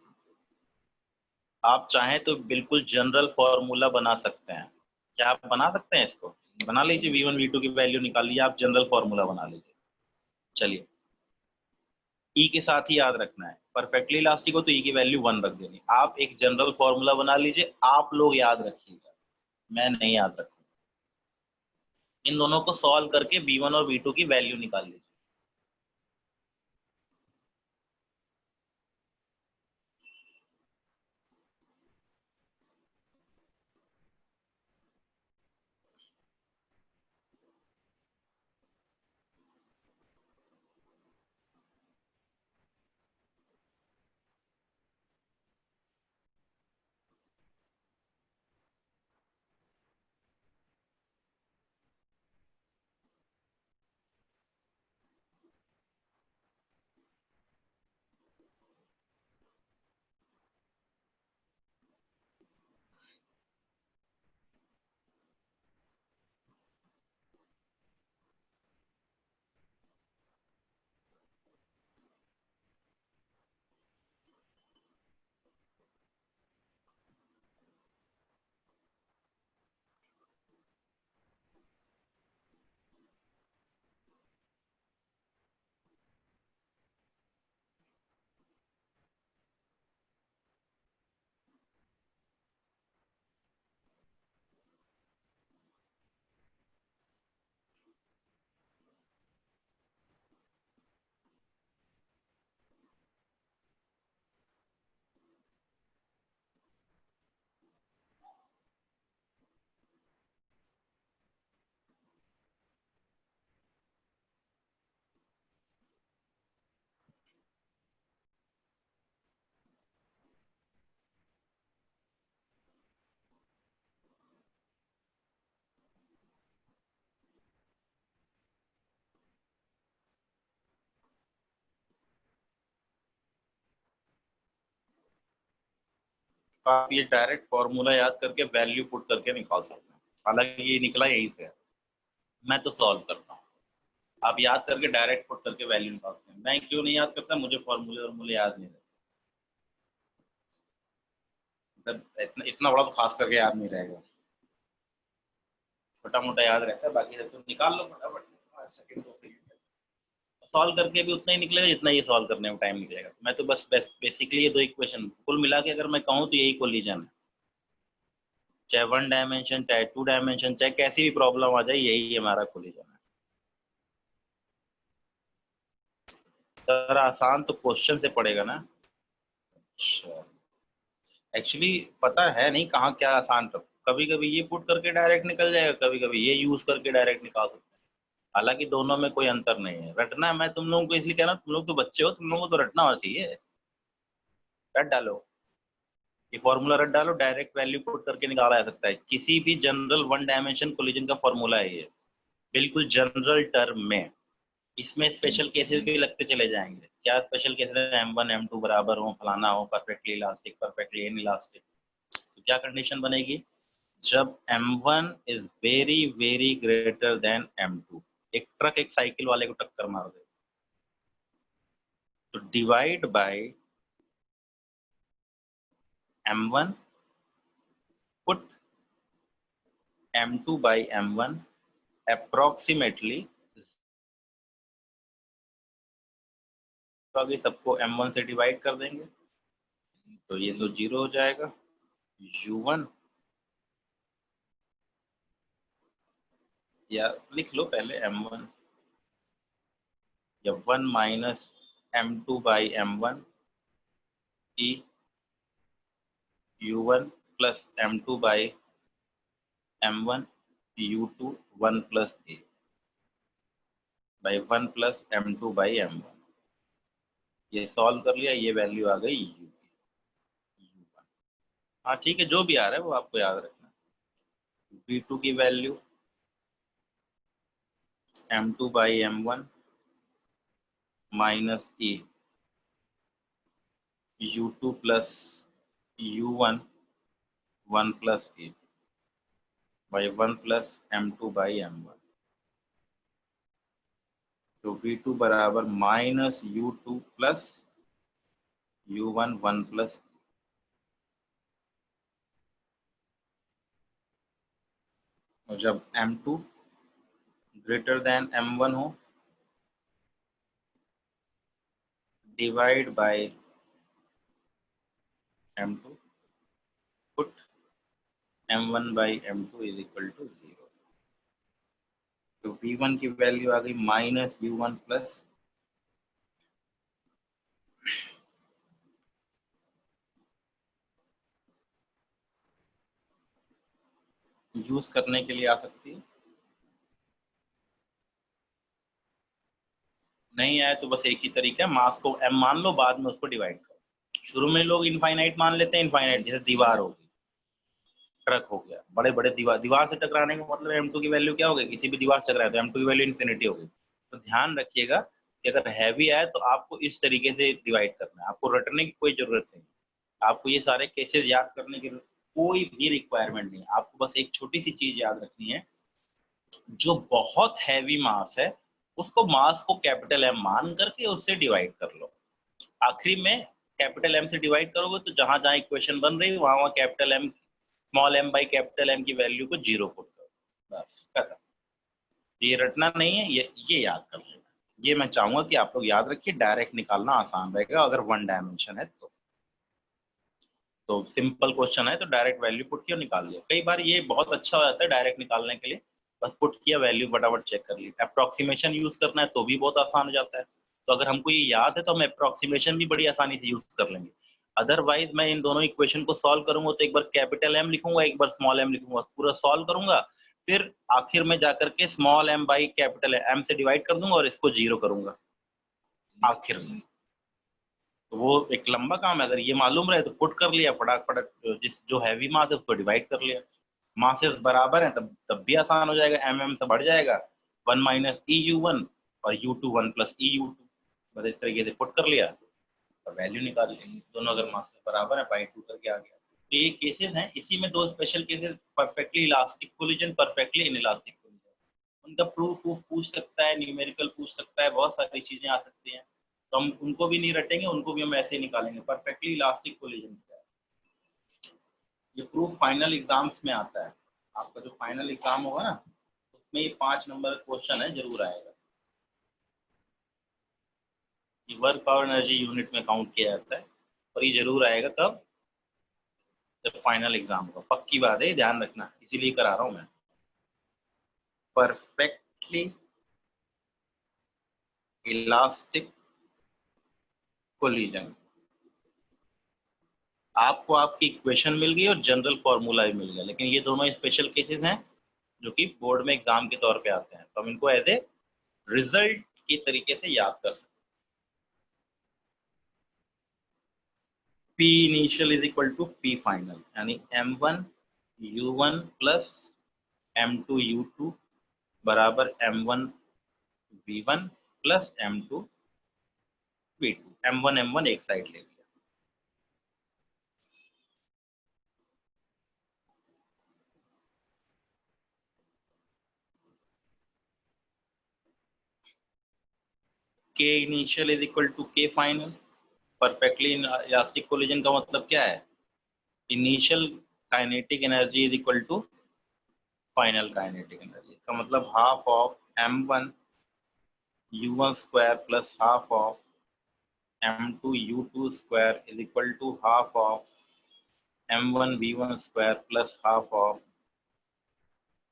आप चाहें तो बिल्कुल जनरल फॉर्मूला बना सकते हैं। क्या आप बना सकते हैं? इसको बना लीजिए, v1 v2 की वैल्यू निकाल लीजिए, आप जनरल फॉर्मूला बना लीजिए। चलिए, ई के साथ ही याद रखना है, परफेक्टली इलास्टिक हो तो ई की वैल्यू 1 रख देनी। आप एक जनरल फॉर्मूला बना लीजिए, आप लोग याद रखिएगा, मैं नहीं याद रखूंगा। इन दोनों को सॉल्व करके v1 और v2 की वैल्यू निकाल लीजिए। तो आप ये डायरेक्ट फॉर्मूला याद करके वैल्यू पुट करके निकाल सकते हैं। हालांकि ये निकला यहीं से है, मैं तो सॉल्व करता हूँ, आप याद करके डायरेक्ट पुट करके वैल्यू निकालते हैं। मैं क्यों नहीं याद करता, मुझे फॉर्मूले याद नहीं रहते, मतलब इतना बड़ा तो खास करके याद नहीं रहेगा, छोटा मोटा याद रहता है, बाकी सब तो निकाल लो फटाफट, सेकंड 2 सेकंड सॉल्व करके भी उतना ही निकलेगा जितना ये सॉल्व करने में टाइम निकलेगा। मैं तो बस बेसिकली ये 2 इक्वेशन कुल मिला के अगर मैं कहूँ तो यही कोलिजन है, चाहे 1 डायमेंशन चाहे 2 डायमेंशन, चाहे कैसी भी प्रॉब्लम आ जाए, यही हमारा कोलिजन है। सर आसान तो क्वेश्चन से पड़ेगा ना। अच्छा, एक्चुअली पता है नहीं कहाँ क्या आसान, कभी कभी ये पुट करके डायरेक्ट निकल जाएगा, कभी कभी ये यूज करके डायरेक्ट निकाल सकते हैं। हालांकि दोनों में कोई अंतर नहीं है। रटना मैं तुम लोगों को इसलिए कह रहा हूँ, तुम लोग तो बच्चे हो, तुम लोगों को तो रटना होना चाहिए। रट डालो, ये फॉर्मूला रट डालो, डायरेक्ट वैल्यू पुट करके निकाला जा सकता है। किसी भी जनरल 1 डायमेंशन कोलिजन का फॉर्मूला है ये, बिल्कुल जनरल टर्म में। इसमें स्पेशल केसेस भी लगते चले जाएंगे। क्या स्पेशल केसेस है? M1 M2 बराबर हो, फलाना हो, परफेक्टली इलास्टिक, परफेक्टली इनइलास्टिक। तो क्या कंडीशन बनेगी? जब M1 is very very greater than M2, एक ट्रक एक साइकिल वाले को टक्कर मार दे, तो divide by M1, put M2 by M1 approximately, तो आगे सबको M1 से डिवाइड कर देंगे तो ये तो 0 हो जाएगा। U1 या लिख लो पहले M1 या 1 minus M2 by M1 E U1 plus M2 by M1 U2 1 plus A by 1 plus M2 by M1। ये सॉल्व कर लिया, ये वैल्यू आ गई U की, U1। हाँ ठीक है, जो भी आ रहा है वो आपको याद रखना। V2 की value M2 by M1 minus A U2 plus U1 1 plus A by 1 plus M2 by M1। तो V2 बराबर minus U2 plus U1 1 plus. और जब M2 ग्रेटर देन M1 हो, divide by M2, put M1 by M2 is equal to 0। तो V1 की value आ गई minus U1 plus use करने के लिए आ सकती है, नहीं आए तो बस एक ही तरीका है, मास को M मान लो, बाद में उसको डिवाइड करो। शुरू में लोग इनफाइनाइट मान लेते हैं, इनफाइनाइट जैसे दीवार होगी, ट्रक हो गया, बड़े बड़े दीवार से टकराने का मतलब M2 की वैल्यू क्या हो गई? किसी भी दीवार से टकराए तो M2 की वैल्यू इन्फिनिटी हो गई। तो ध्यान रखिएगा कि अगर हैवी आए तो आपको इस तरीके से डिवाइड करना है, आपको रटने की कोई जरूरत नहीं, आपको ये सारे केसेस याद करने की कोई भी रिक्वायरमेंट नहीं। आपको बस एक छोटी सी चीज याद रखनी है, जो बहुत हैवी मास है उसको मास को कैपिटल M मान करके उससे डिवाइड कर लो। आखिरी में कैपिटल M से डिवाइड करोगे तो जहां जहां इक्वेशन बन रही है वहां capital M small m by capital M की वैल्यू को 0 पुट करो, बस खत्म। ये रटना नहीं है, ये याद कर लेना। ये मैं चाहूंगा कि आप लोग याद रखिए, डायरेक्ट निकालना आसान रहेगा अगर 1 डायमेंशन है तो सिंपल क्वेश्चन है तो डायरेक्ट वैल्यू पुट किया निकाल लिया। कई बार ये बहुत अच्छा हो जाता है डायरेक्ट निकालने के लिए, बस पुट किया वैल्यू फटाफट चेक कर ली। अप्रोक्सीमेशन यूज करना है तो भी बहुत आसान हो जाता है, तो अगर हमको ये याद है तो हम अप्रोक्सीमेशन भी बड़ी आसानी से यूज कर लेंगे। अदरवाइज मैं इन दोनों इक्वेशन को सॉल्व करूंगा तो एक बार कैपिटल M लिखूंगा, एक बार स्मॉल m लिखूंगा, पूरा सॉल्व करूंगा, फिर आखिर में जाकर के small m by capital M से डिवाइड कर दूंगा और इसको 0 करूंगा आखिर में। तो वो एक लंबा काम है। अगर ये मालूम रहे तो पुट कर लिया फटाफट, जिस जो हैवी मास है उसको डिवाइड कर लिया। मासेस बराबर है तब भी आसान हो जाएगा, mm से बढ़ जाएगा 1 माइनस EU1 और U2 1 प्लस EU2, बस इस तरीके से पुट कर लिया और वैल्यू निकाल ली। दोनों अगर मासेस बराबर है बाई 2 करके आ गया। तो ये केसेस हैं, इसी में दो special cases, perfectly elastic collision, perfectly inelastic collision. उनका प्रूफ पूछ सकता है, न्यूमेरिकल पूछ सकता है, बहुत सारी चीजें आ सकती हैं, तो हम उनको भी नहीं रटेंगे, उनको भी हम ऐसे ही निकालेंगे। परफेक्टली इलास्टिक कोलिजन क्या है, ये प्रूफ फाइनल एग्जाम्स में आता है। आपका जो फाइनल एग्जाम होगा ना, उसमें ये 5 नंबर क्वेश्चन है, जरूर आएगा। ये वर्क पावर एनर्जी यूनिट में काउंट किया जाता है, और ये जरूर आएगा तब जब फाइनल एग्जाम होगा। पक्की बात है, ध्यान रखना, इसीलिए करा रहा हूं मैं। परफेक्टली इलास्टिक कोलिजन, आपको आपकी इक्वेशन मिल गई और जनरल फॉर्मूला भी मिल गया, लेकिन ये दोनों स्पेशल केसेस हैं जो कि बोर्ड में एग्जाम के तौर पे आते हैं, तो हम इनको एज ए रिजल्ट की तरीके से याद कर सकते हैं। P initial is equal to P final, यानी M1 U1 plus M2 U2 बराबर M1 V1 plus M2 V2। M1 एक साइड ले लिया। K initial is equal to K final। Perfectly elastic collision का मतलब क्या है, initial kinetic energy is equal to final kinetic energy. इसका मतलब half of M1 U1 square plus half of M2 U2 square is equal to half of M1 V1 square plus half of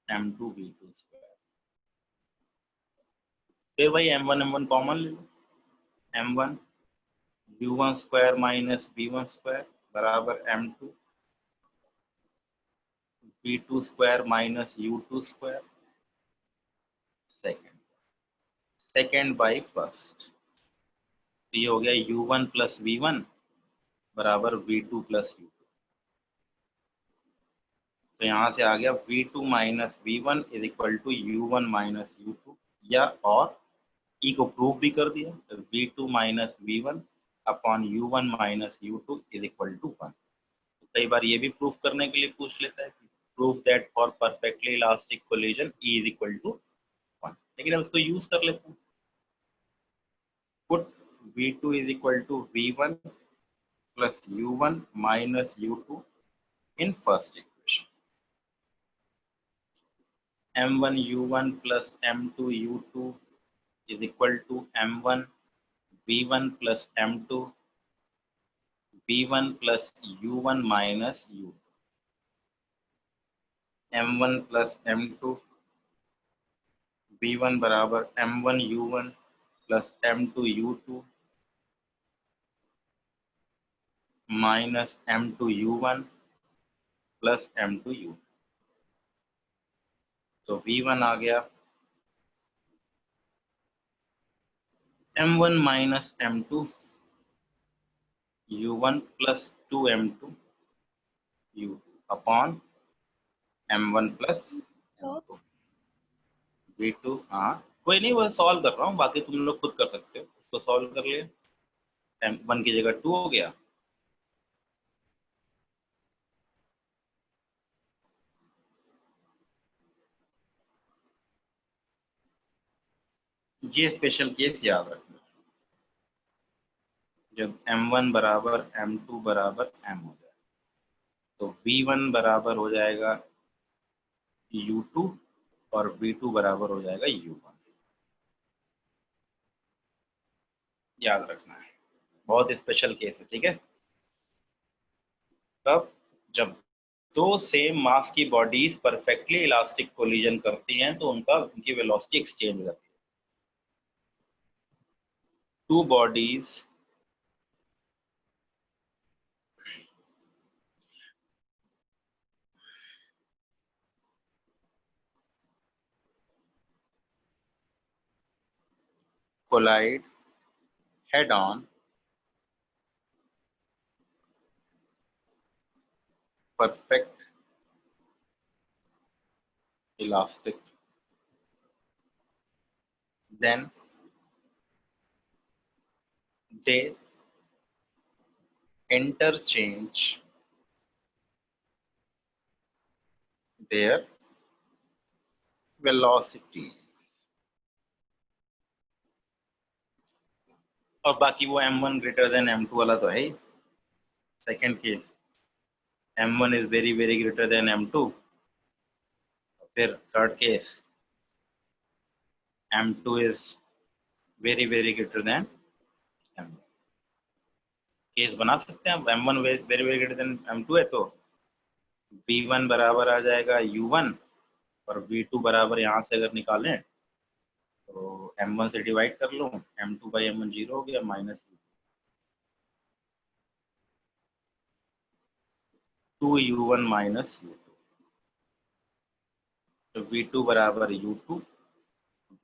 M2 V2 square. फिर भाई M1 common ले लो, M1 U1 square minus V1 square बराबर M2 V2 square minus U2 square second by first. तो ये हो गया U1 plus V1 बराबर V2 plus U2। तो यहाँ से आ गया V2 minus V1 is equal to U1 minus U2, या और ई को प्रूफ भी कर दिया, तो V2 minus V1 upon U1 minus U2 is equal to 1। कई बार ये भी प्रूफ करने के लिए पूछ लेता है कि proof that for perfectly elastic collision E is equal to 1, लेकिन अब इसको यूज कर लेते हैं। पुट V2 is equal to V1 plus U1 minus U2 in first equation. M1 U1 plus M2 U2 is equal to M1 V1 plus M2 V1 plus U1 minus U2। M1 plus M2 V1 बराबर M1 U1 plus M2 U2 minus M2 U1 plus M2 U2। तो V1 आ गया M1 minus M2 U1 plus 2M2 U2 upon M1 plus M2 V2। हाँ कोई नहीं, वो solve कर रहा हूँ, बाकी तुम लोग खुद कर सकते हो। उसको सॉल्व कर लिया, M1 की जगह 2 हो गया, ये स्पेशल केस याद रखना। जब M1 बराबर M2 बराबर M हो जाए तो V1 बराबर हो जाएगा U2 और V2 बराबर हो जाएगा U1। याद रखना है, बहुत स्पेशल केस है, ठीक है। तब जब दो सेम मास की बॉडीज परफेक्टली इलास्टिक कोलिजन करती हैं तो उनकी वेलोसिटी एक्सचेंज हो जाती है। Two bodies collide head on perfect elastic, then they interchange their velocities। और बाकी वो m1 greater than m2 वाला तो है ही। Second case m1 is very very greater than m2। फिर third case m2 is very very greater than m1। Case बना सकते हैं आप। m1 very very greater than m2 है तो v1 बराबर आ जाएगा u1 और v2 बराबर यहाँ से अगर निकालें तो m1 से डिवाइड कर लो, m2 बाई m1 जीरो हो गया, माइनस 2u1 माइनस u2। तो v2 बराबर u2,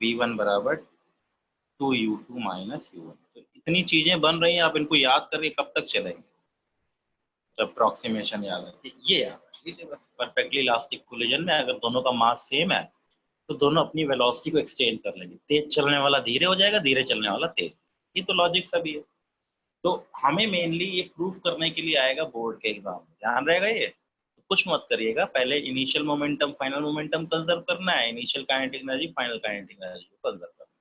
v1 बराबर 2u2 माइनस u1। तो इतनी चीजें बन रही हैं, आप इनको याद करके कब तक चलेंगे? जब अप्रोक्सीमेशन याद रखिए, ये याद रखिए बस। परफेक्टली इलास्टिक कोलिजन में अगर दोनों का मास सेम है तो दोनों अपनी वेलोसिटी को एक्सचेंज कर लेंगे। तेज चलने वाला धीरे हो जाएगा, धीरे चलने वाला तेज। ये तो लॉजिक सभी है। तो हमें मेनली ये प्रूफ करने के लिए आएगा बोर्ड के एग्जाम में, ध्यान रहेगा ये। तो कुछ मत करिएगा, पहले initial momentum final momentum conserve करना है, initial kinetic energy final kinetic energy को कंजर्व करना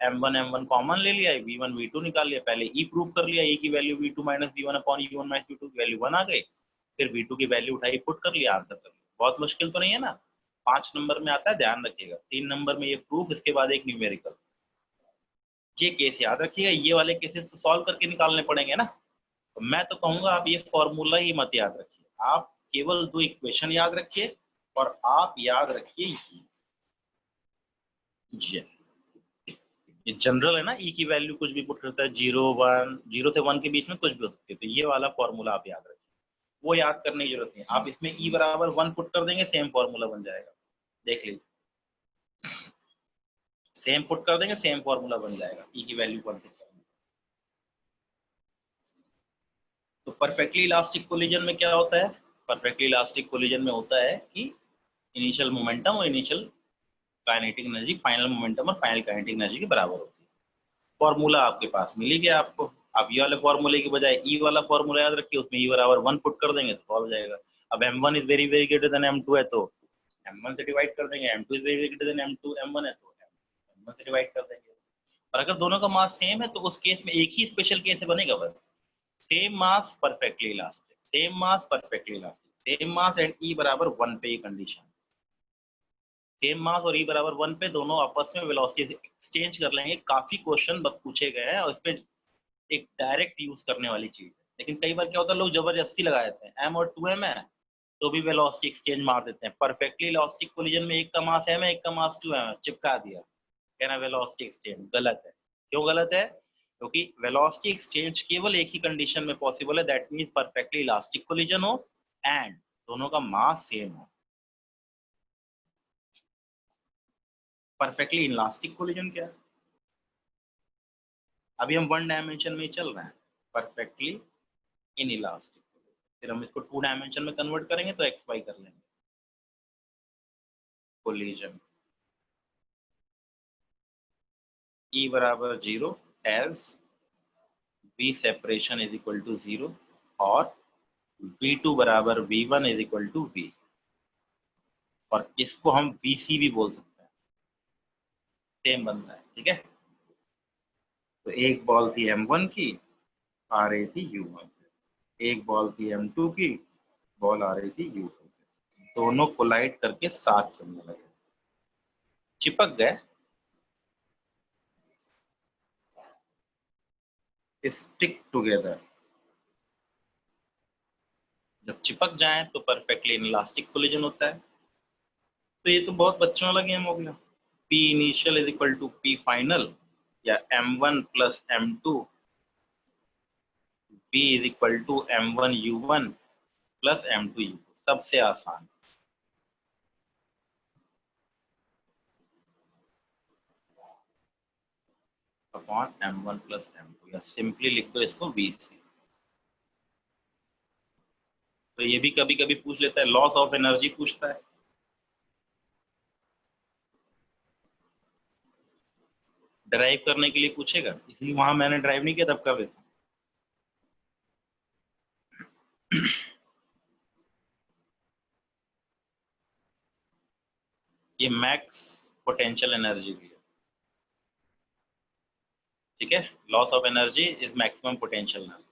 है। m1 कॉमन ले लिया, v1 v2 निकाल लिया, पहले e प्रूफ कर लिया, e की value v2 minus v1 upon u1 minus v2 की वैल्यू 1 आ गई। फिर v2 की वैल्यू उठाई, पुट कर लिया, आंसर कर लिया। बहुत मुश्किल तो नहीं है ना। 5 नंबर में आता है, ध्यान रखिएगा। 3 नंबर में ये प्रूफ, इसके बाद एक न्यूमेरिकल। ये केस याद रखिएगा, ये वाले केसेस तो सॉल्व करके निकालने पड़ेंगे ना। तो मैं तो कहूंगा आप ये फॉर्मूला ही मत याद रखिए, आप केवल 2 इक्वेशन याद रखिए और आप याद रखिए ये जनरल है ना। ई की वैल्यू कुछ भी पुट करता है, 0 1, 0 से 1 के बीच में कुछ भी हो सकती है। तो ये वाला फॉर्मूला आप याद रखिए, वो याद करने की जरूरत नहीं है। आप इसमें ई बराबर 1 पुट कर देंगे, सेम फॉर्मूला बन जाएगा। देख लीजिए, सेम पुट कर देंगे, सेम फॉर्मूला बन जाएगा। ई की वैल्यू 1 पुट करेंगे। तो परफेक्टली इलास्टिक कोलिजन में क्या होता है? परफेक्टली इलास्टिक कोलिजन में होता है कि इनिशियल मोमेंटम और initial kinetic energy final momentum और फाइनल काइनेटिक एनर्जी के बराबर होती है। फॉर्मूला आपके पास मिल ही गया आपको। आप ये वाले फॉर्मूले की बजाय ई वाला फॉर्मूला याद रखिए, उसमें ई बराबर 1 पुट कर देंगे तो सॉल्व हो जाएगा। अब m1 is very very greater than m2 है तो m1 से डिवाइड कर देंगे, m2 is very very greater than m2 m1 है तो m1 से डिवाइड कर देंगे। और अगर दोनों का मास सेम है तो उस केस में एक ही स्पेशल केस बनेगा बस, same mass perfectly elastic, same mass perfectly elastic, same mass and e बराबर 1 पे ये कंडीशन। सेम मास और ई बराबर 1 पे दोनों आपस में वेलोसिटी एक्सचेंज कर लेंगे। काफी क्वेश्चन पूछे गए हैं और इस पे एक डायरेक्ट यूज करने वाली चीज है। लेकिन कई बार क्या होता है, लोग जबरदस्ती लगा देते हैं, m और 2m है तो भी वेलोसिटी एक्सचेंज मार देते हैं। परफेक्टली इलास्टिक कोलिजन में एक का मास m है, एक का मास 2m है, चिपका दिया, कहना वेलोसिटी एक्सचेंज। गलत है। क्यों गलत है? क्योंकि वेलोसिटी एक्सचेंज केवल एक ही कंडीशन में पॉसिबल है, that means perfectly elastic collision हो एंड दोनों का मास सेम हो। परफेक्टली इलास्टिक कोलिजन क्या है? अभी हम 1 डायमेंशन में ही चल रहे हैं, परफेक्टली इन इलास्टिक। फिर हम इसको 2 डायमेंशन में कन्वर्ट करेंगे तो एक्स वाई कर लेंगे। कोलिजन E बराबर 0 as V separation is equal to 0 और V2 बराबर V1 is equal to V, और इसको हम VC भी बोल सकते हैं, सेम बनता है। ठीक है, तो एक बॉल थी M1 की, आ रही थी U1 से, एक बॉल थी M2 की, बॉल आ रही थी U2 से। दोनों कोलाइड करके साथ चलने लगे, चिपक गए, स्टिक टुगेदर। जब चिपक जाए तो परफेक्टली इनलास्टिक कोलिजन होता है। तो ये तो बहुत बच्चों वाला गेम हो गया। P initial is equal to P final या M1 plus M2, V is equal to M1 U1 plus M2 U2, सबसे आसान। अपॉन M1 प्लस M2, या सिंपली लिख दो इसको VC। तो ये भी कभी कभी पूछ लेता है, लॉस ऑफ एनर्जी पूछता है। ड्राइव करने के लिए पूछेगा, इसलिए वहां मैंने ड्राइव नहीं किया, तब कर देता। ये मैक्स पोटेंशियल एनर्जी की है, ठीक है। Loss of energy is maximum potential energy.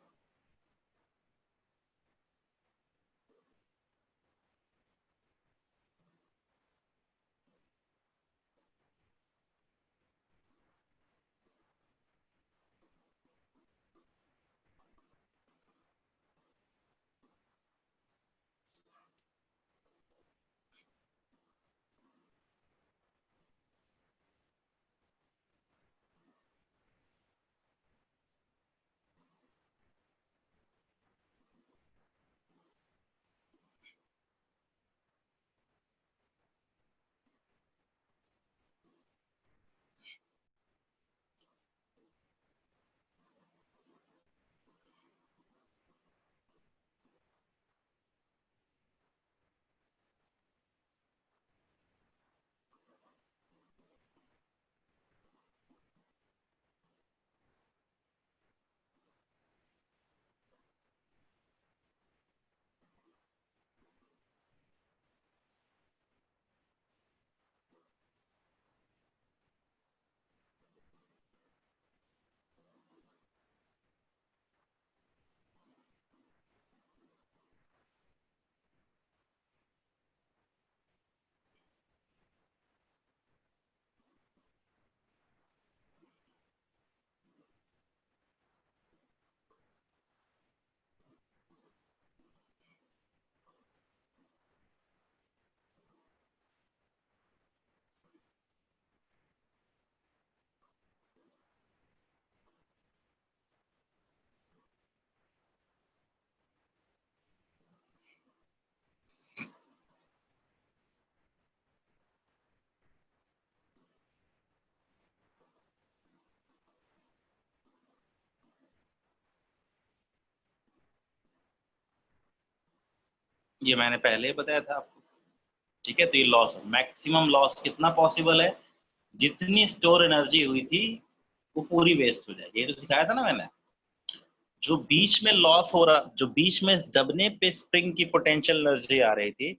ये मैंने पहले ही बताया था आपको, ठीक है। तो ये लॉस, मैक्सिमम लॉस कितना पॉसिबल है, जितनी स्टोर एनर्जी हुई थी वो पूरी वेस्ट हो जाए, ये तो सिखाया था ना मैंने। जो बीच में लॉस हो रहा, जो बीच में दबने पे स्प्रिंग की पोटेंशियल एनर्जी आ रही थी,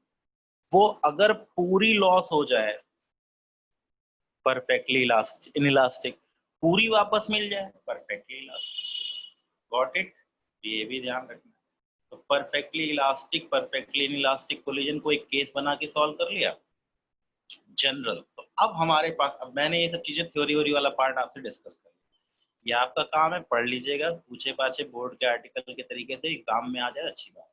वो अगर पूरी लॉस हो जाए, परफेक्टली इनइलास्टिक, पूरी वापस मिल जाए, परफेक्टली इलास्टिक। Got it? ये भी ध्यान रखना। तो perfectly elastic, perfectly inelastic collision को एक केस बना के सॉल्व कर लिया जनरल। तो अब हमारे पास, अब मैंने ये सब चीजें थ्योरी वोरी वाला पार्ट आपसे डिस्कस कर लिया, ये आपका काम है, पढ़ लीजिएगा, पूछे पाछे बोर्ड के आर्टिकल के तरीके से काम में आ जाए, अच्छी बात।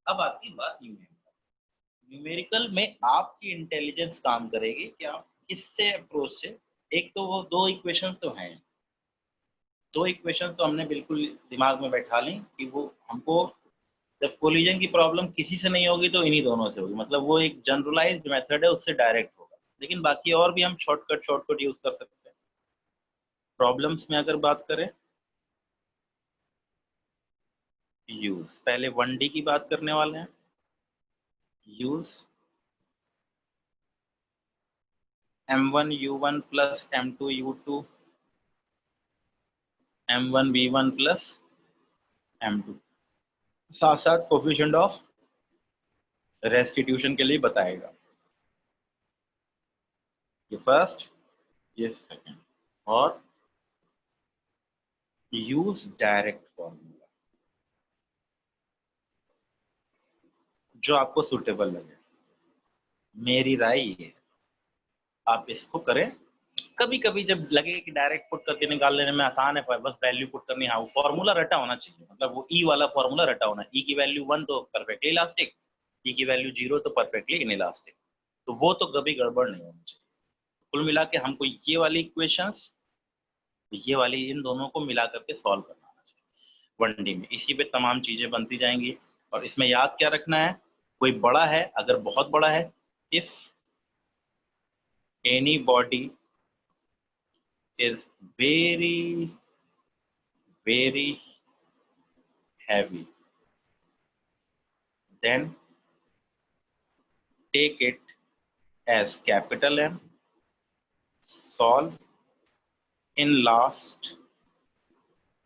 अब आती है बात न्यूमेरिकल। न्यूमेरिकल में आपकी इंटेलिजेंस काम करेगी कि आप किससे अप्रोच से, एक तो वो दो इक्वेशन तो हैं, दो इक्वेशन तो हमने बिल्कुल दिमाग में बैठा ली कि वो हमको, जब कोलिजन की प्रॉब्लम किसी से नहीं होगी तो इन्हीं दोनों से होगी, मतलब वो एक जनरलाइज्ड मेथड है, उससे डायरेक्ट होगा। लेकिन बाकी और भी हम शॉर्टकट यूज कर सकते हैं। प्रॉब्लम्स में अगर बात करें, यूज, पहले 1D की बात करने वाले हैं। Use m1u1 plus m2u2 m1v1 plus m2, साथ साथ कोफिशिएंट ऑफ रेस्टिट्यूशन के लिए बताएगा, ये फर्स्ट, ये सेकंड। और यूज डायरेक्ट फॉर्मूला, जो आपको सुटेबल लगे। मेरी राय ये है, आप इसको करें। कभी कभी जब लगे कि डायरेक्ट पुट करके निकाल लेने में आसान है, पर बस वैल्यू पुट करनी, हाँ वो फॉर्मूला रटा होना चाहिए, मतलब वो ई वाला फॉर्मूला रटा होना। ई की वैल्यू 1 तो परफेक्टली इलास्टिक, ई की वैल्यू 0 तो परफेक्टली इनइलास्टिक, तो वो तो कभी गड़बड़ नहीं होनी चाहिए। कुल मिला के हमको ये वाली इक्वेशंस, ये वाली, इन दोनों को मिला करके सॉल्व करना आना चाहिए 1D में। इसी पे तमाम चीजें बनती जाएंगी। और इसमें याद क्या रखना है, कोई बड़ा है, अगर बहुत बड़ा है, if any body is very heavy, then take it as capital M, solve in last,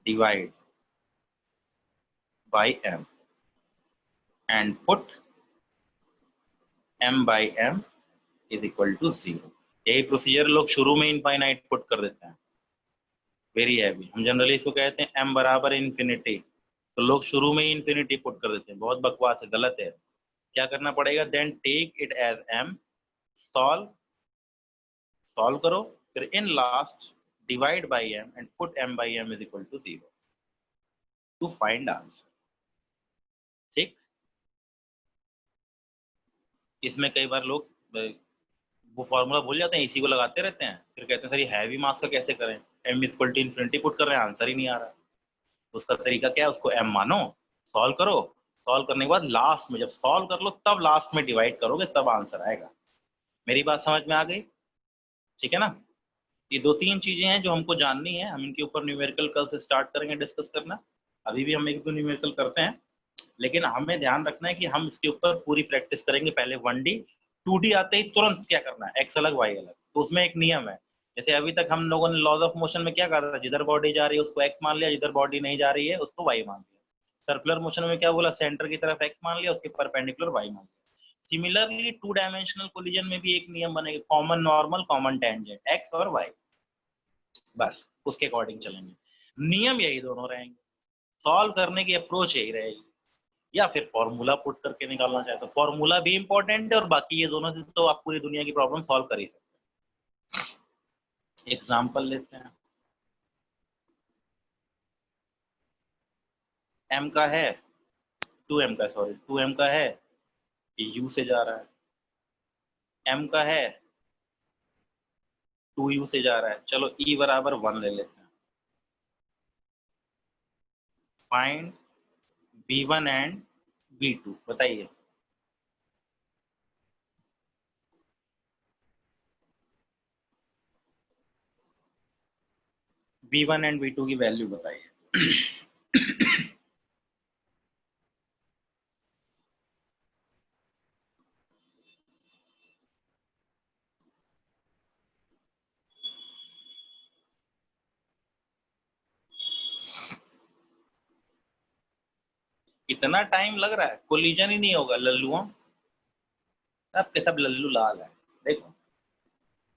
divide by M, and put M by M is equal to 0। यही प्रोसीजर लोग शुरू में इनफाइनाइट पुट कर देते हैं, वेरी हैवी। हम generally इसको कहते हैं m बराबर इन्फिनिटी, तो लोग शुरू में ही इन्फिनिटी पुट कर देते हैं, बहुत बकवास है, गलत है। क्या करना पड़ेगा, then take it as m, solve करो, फिर in last divide by m and put m by m is equal to 0 to find answer. ठीक, इसमें कई बार लोग वो फॉर्मूला भूल जाते हैं, इसी को लगाते रहते हैं, फिर कहते हैं सर ये हैवी मास का कैसे करें, m equal to infinity put कर रहे हैं, आंसर ही नहीं आ रहा। उसका तरीका क्या है, उसको m मानो, सॉल्व करो, सॉल्व करने के बाद लास्ट में जब सॉल्व कर लो तब लास्ट में डिवाइड करोगे, तब आंसर आएगा। मेरी बात समझ में आ गई? ठीक है ना। ये 2-3 चीजें हैं जो हमको जाननी है, हम इनके ऊपर न्यूमेरिकल कल से स्टार्ट करेंगे डिस्कस करना। अभी भी हम एक दो न्यूमेरिकल करते हैं, लेकिन हमें ध्यान रखना है कि हम इसके ऊपर पूरी प्रैक्टिस करेंगे। पहले 1D 2D आते ही तुरंत क्या करना है, एक्स अलग वाई अलग। तो उसमें एक नियम है, जैसे अभी तक हम लोगों ने लॉज ऑफ मोशन में क्या कहा था, जिधर बॉडी जा रही है उसको एक्स मान लिया, जिधर बॉडी नहीं जा रही है उसको वाई मान लिया। सर्कुलर मोशन में क्या बोला, सेंटर की तरफ एक्स मान लिया, उसके परपेंडिकुलर वाई मान लिया। सिमिलरली 2 डायमेंशनल कोलिजन में भी एक नियम बनेगा, common normal common tangent, x और वाई, बस उसके अकॉर्डिंग चलेंगे। नियम यही दोनों रहेंगे, सॉल्व करने की अप्रोच यही रहेगी, या फिर फॉर्मूला पुट करके निकालना चाहे तो फॉर्मूला भी इंपॉर्टेंट है, और बाकी ये दोनों से तो आप पूरी दुनिया की प्रॉब्लम सॉल्व कर ही सकते हैं। एग्जांपल लेते हैं, m का है 2m का, सॉरी 2m का है, u से जा रहा है, m का है 2u से जा रहा है। चलो e बराबर 1 ले लेते हैं। फाइंड v1 एंड v2, बताइए। v1 एंड v2 की वैल्यू बताइए। इतना टाइम लग रहा है, कोलिजन ही नहीं होगा लल्लुओं, सबके सब लल्लू लाल है। देखो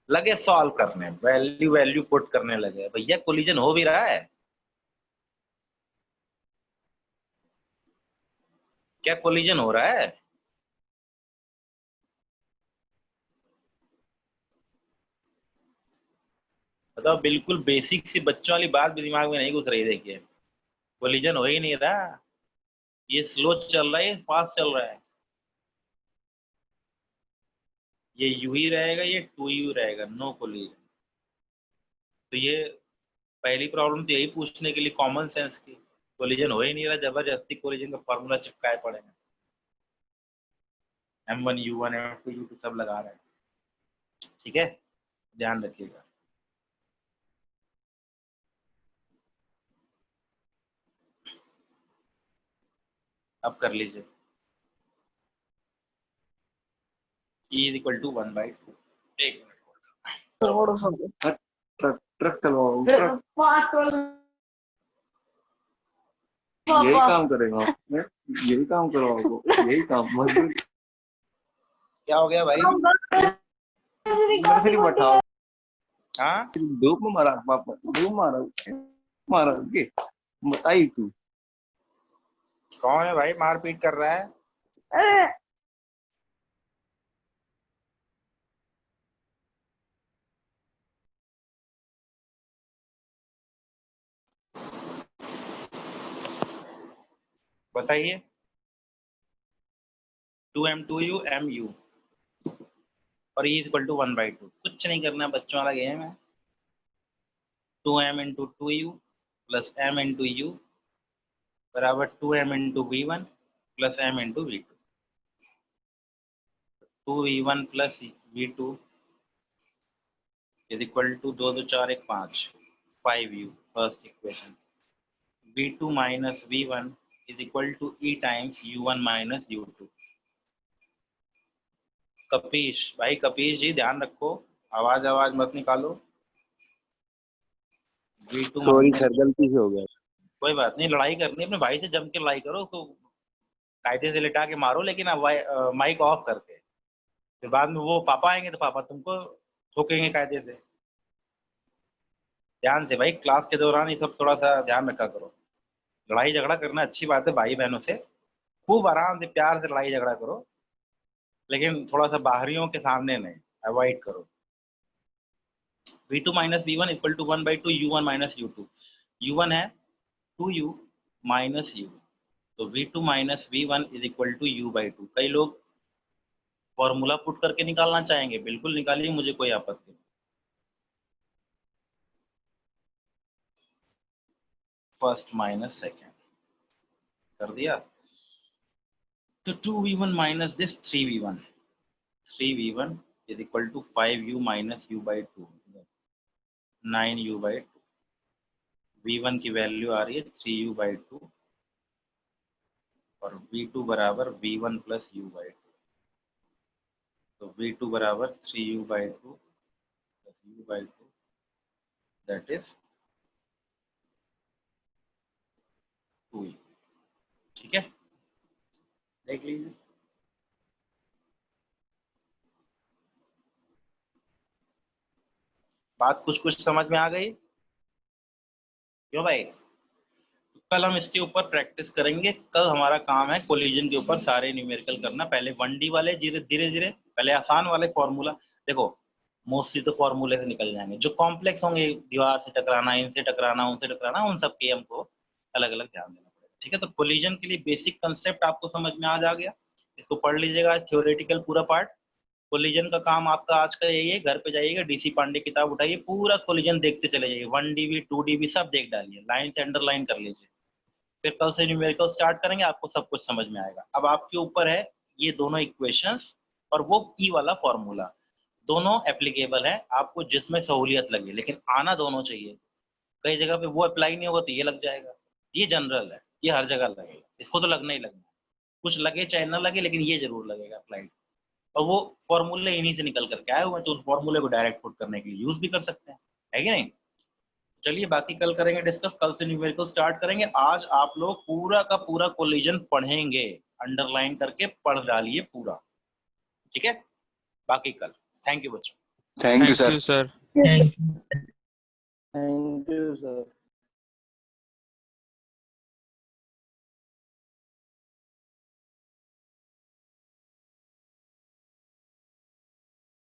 लगे सॉल्व करने, वैल्यू पुट करने लगे, भैया कोलिजन हो भी रहा है क्या, कोलिजन हो रहा है? बताओ, बिल्कुल बेसिक सी बच्चों वाली बात भी दिमाग में नहीं घुस रही। देखिए कोलिजन हो ही नहीं रहा, ये स्लो चल रहा है, फास्ट चल रहा है। ये यू ही रहेगा, ये 2u रहेगा, नो कोलिजन। तो ये पहली प्रॉब्लम तो यही पूछने के लिए कॉमन सेंस की, कोलिजन हो ही नहीं रहा, जबरदस्ती कोलिजन का फॉर्मूला चिपकाए पड़े हैं, m1u1 m2u2 सब लगा रहे हैं। ठीक है, ध्यान रखिएगा। अब कर लीजिए, e is equal to 1/2। एक मिनट, ट्रक चलवाओ, यही काम करेगा, यही काम करवाओ, यही काम मजदूर। क्या हो गया भाई? मेरे से नहीं बैठाओ, हाँ धूप में मारा पापा, धूप मारा के बताई तू कौन है भाई मारपीट कर रहा है? बताइए। 2m 2u mu और e इक्वल टू 1/2। कुछ नहीं करना, बच्चों वाला गेम है। 2m into 2u plus m into u बराबर 2m into v1 plus m into v2। 2v1 plus v2 is equal to 2 2 4 1 5 5u, first equation. v2 minus v1 is equal to e times u1 minus u2। कपीश भाई, कपीश जी ध्यान रखो, आवाज मत निकालो। v2 sorry sir, गलती से हो गया। कोई बात नहीं, लड़ाई करनी अपने भाई से जम के लड़ाई करो, तो कायदे से लिटा के मारो, लेकिन अब माइक ऑफ करके। फिर बाद में वो पापा आएंगे तो पापा तुमको ठोकेंगे कायदे से। ध्यान से भाई, क्लास के दौरान ये सब थोड़ा सा ध्यान रखा करो। लड़ाई झगड़ा करना अच्छी बात है भाई बहनों से, खूब आराम से प्यार से लड़ाई झगड़ा करो, लेकिन थोड़ा सा बाहरियों के सामने नहीं, अवॉइड करो। v2 minus v1 equal to 1/2 u1 minus u2। u1 है 2u माइनस u, तो v2 minus v1 is equal to u/2। कई लोग फॉर्मूला पुट करके निकालना चाहेंगे, बिल्कुल निकालिए, मुझे कोई आपत्ति नहीं। फर्स्ट माइनस सेकेंड कर दिया, तो 2v1 minus this 3v1, 3v1 is equal to 5u minus u/2, 9u/2। v1 की वैल्यू आ रही है 3u/2 और v2 बराबर v1 प्लस u/2, तो v2 बराबर 3u/2 plus u/2, that is 2u। ठीक है, देख लीजिए। बात कुछ कुछ समझ में आ गई क्यों भाई? तो कल हम इसके ऊपर प्रैक्टिस करेंगे। कल हमारा काम है कोलिजन के ऊपर सारे न्यूमेरिकल करना। पहले 1D वाले धीरे धीरे, पहले आसान वाले फॉर्मूला। देखो मोस्टली तो फॉर्मूले से निकल जाएंगे, जो कॉम्प्लेक्स होंगे, दीवार से टकराना, इनसे टकराना, उनसे टकराना, उन सब के हमको अलग अलग ध्यान देना पड़ेगा। ठीक है, तो कोलिजन के लिए बेसिक कंसेप्ट आपको समझ में आ जा गया, इसको पढ़ लीजिएगा, थ्योरेटिकल पूरा पार्ट। कोलिजन का काम आपका आज का यही है, घर पे जाइएगा, डीसी पांडे किताब उठाइए, पूरा कोलिजन देखते चले जाइए, 1D 2D सब देख डालिए, लाइन से अंडरलाइन कर लीजिए। फिर कल से न्यूमेरिकल स्टार्ट करेंगे, आपको सब कुछ समझ में आएगा। अब आपके ऊपर है ये दोनों इक्वेशंस और वो ई वाला फॉर्मूला, दोनों एप्लीकेबल है, आपको जिसमें सहूलियत लगे, लेकिन आना दोनों चाहिए। कई जगह पे वो अप्लाई नहीं होगा तो ये लग जाएगा, ये जनरल है, ये हर जगह लगेगा, इसको तो लगना ही लगना है, कुछ लगे चाहे ना लगे, लेकिन ये जरूर लगेगा अप्लाइड। और वो फॉर्मूले इन्हीं से निकल करके आए हुए हैं, तो उस फॉर्मूले को डायरेक्ट पुट करने के लिए यूज भी कर सकते हैं, है कि नहीं? चलिए बाकी कल करेंगे डिस्कस, कल से न्यूमेरिकल स्टार्ट करेंगे। आज आप लोग पूरा का पूरा कोलिजन पढ़ेंगे, अंडरलाइन करके पढ़ डालिए पूरा, ठीक है? बाकी कल। थैंक यू बच्चों। Thank you thank sir. You sir. Yes, sir. Thank you sir.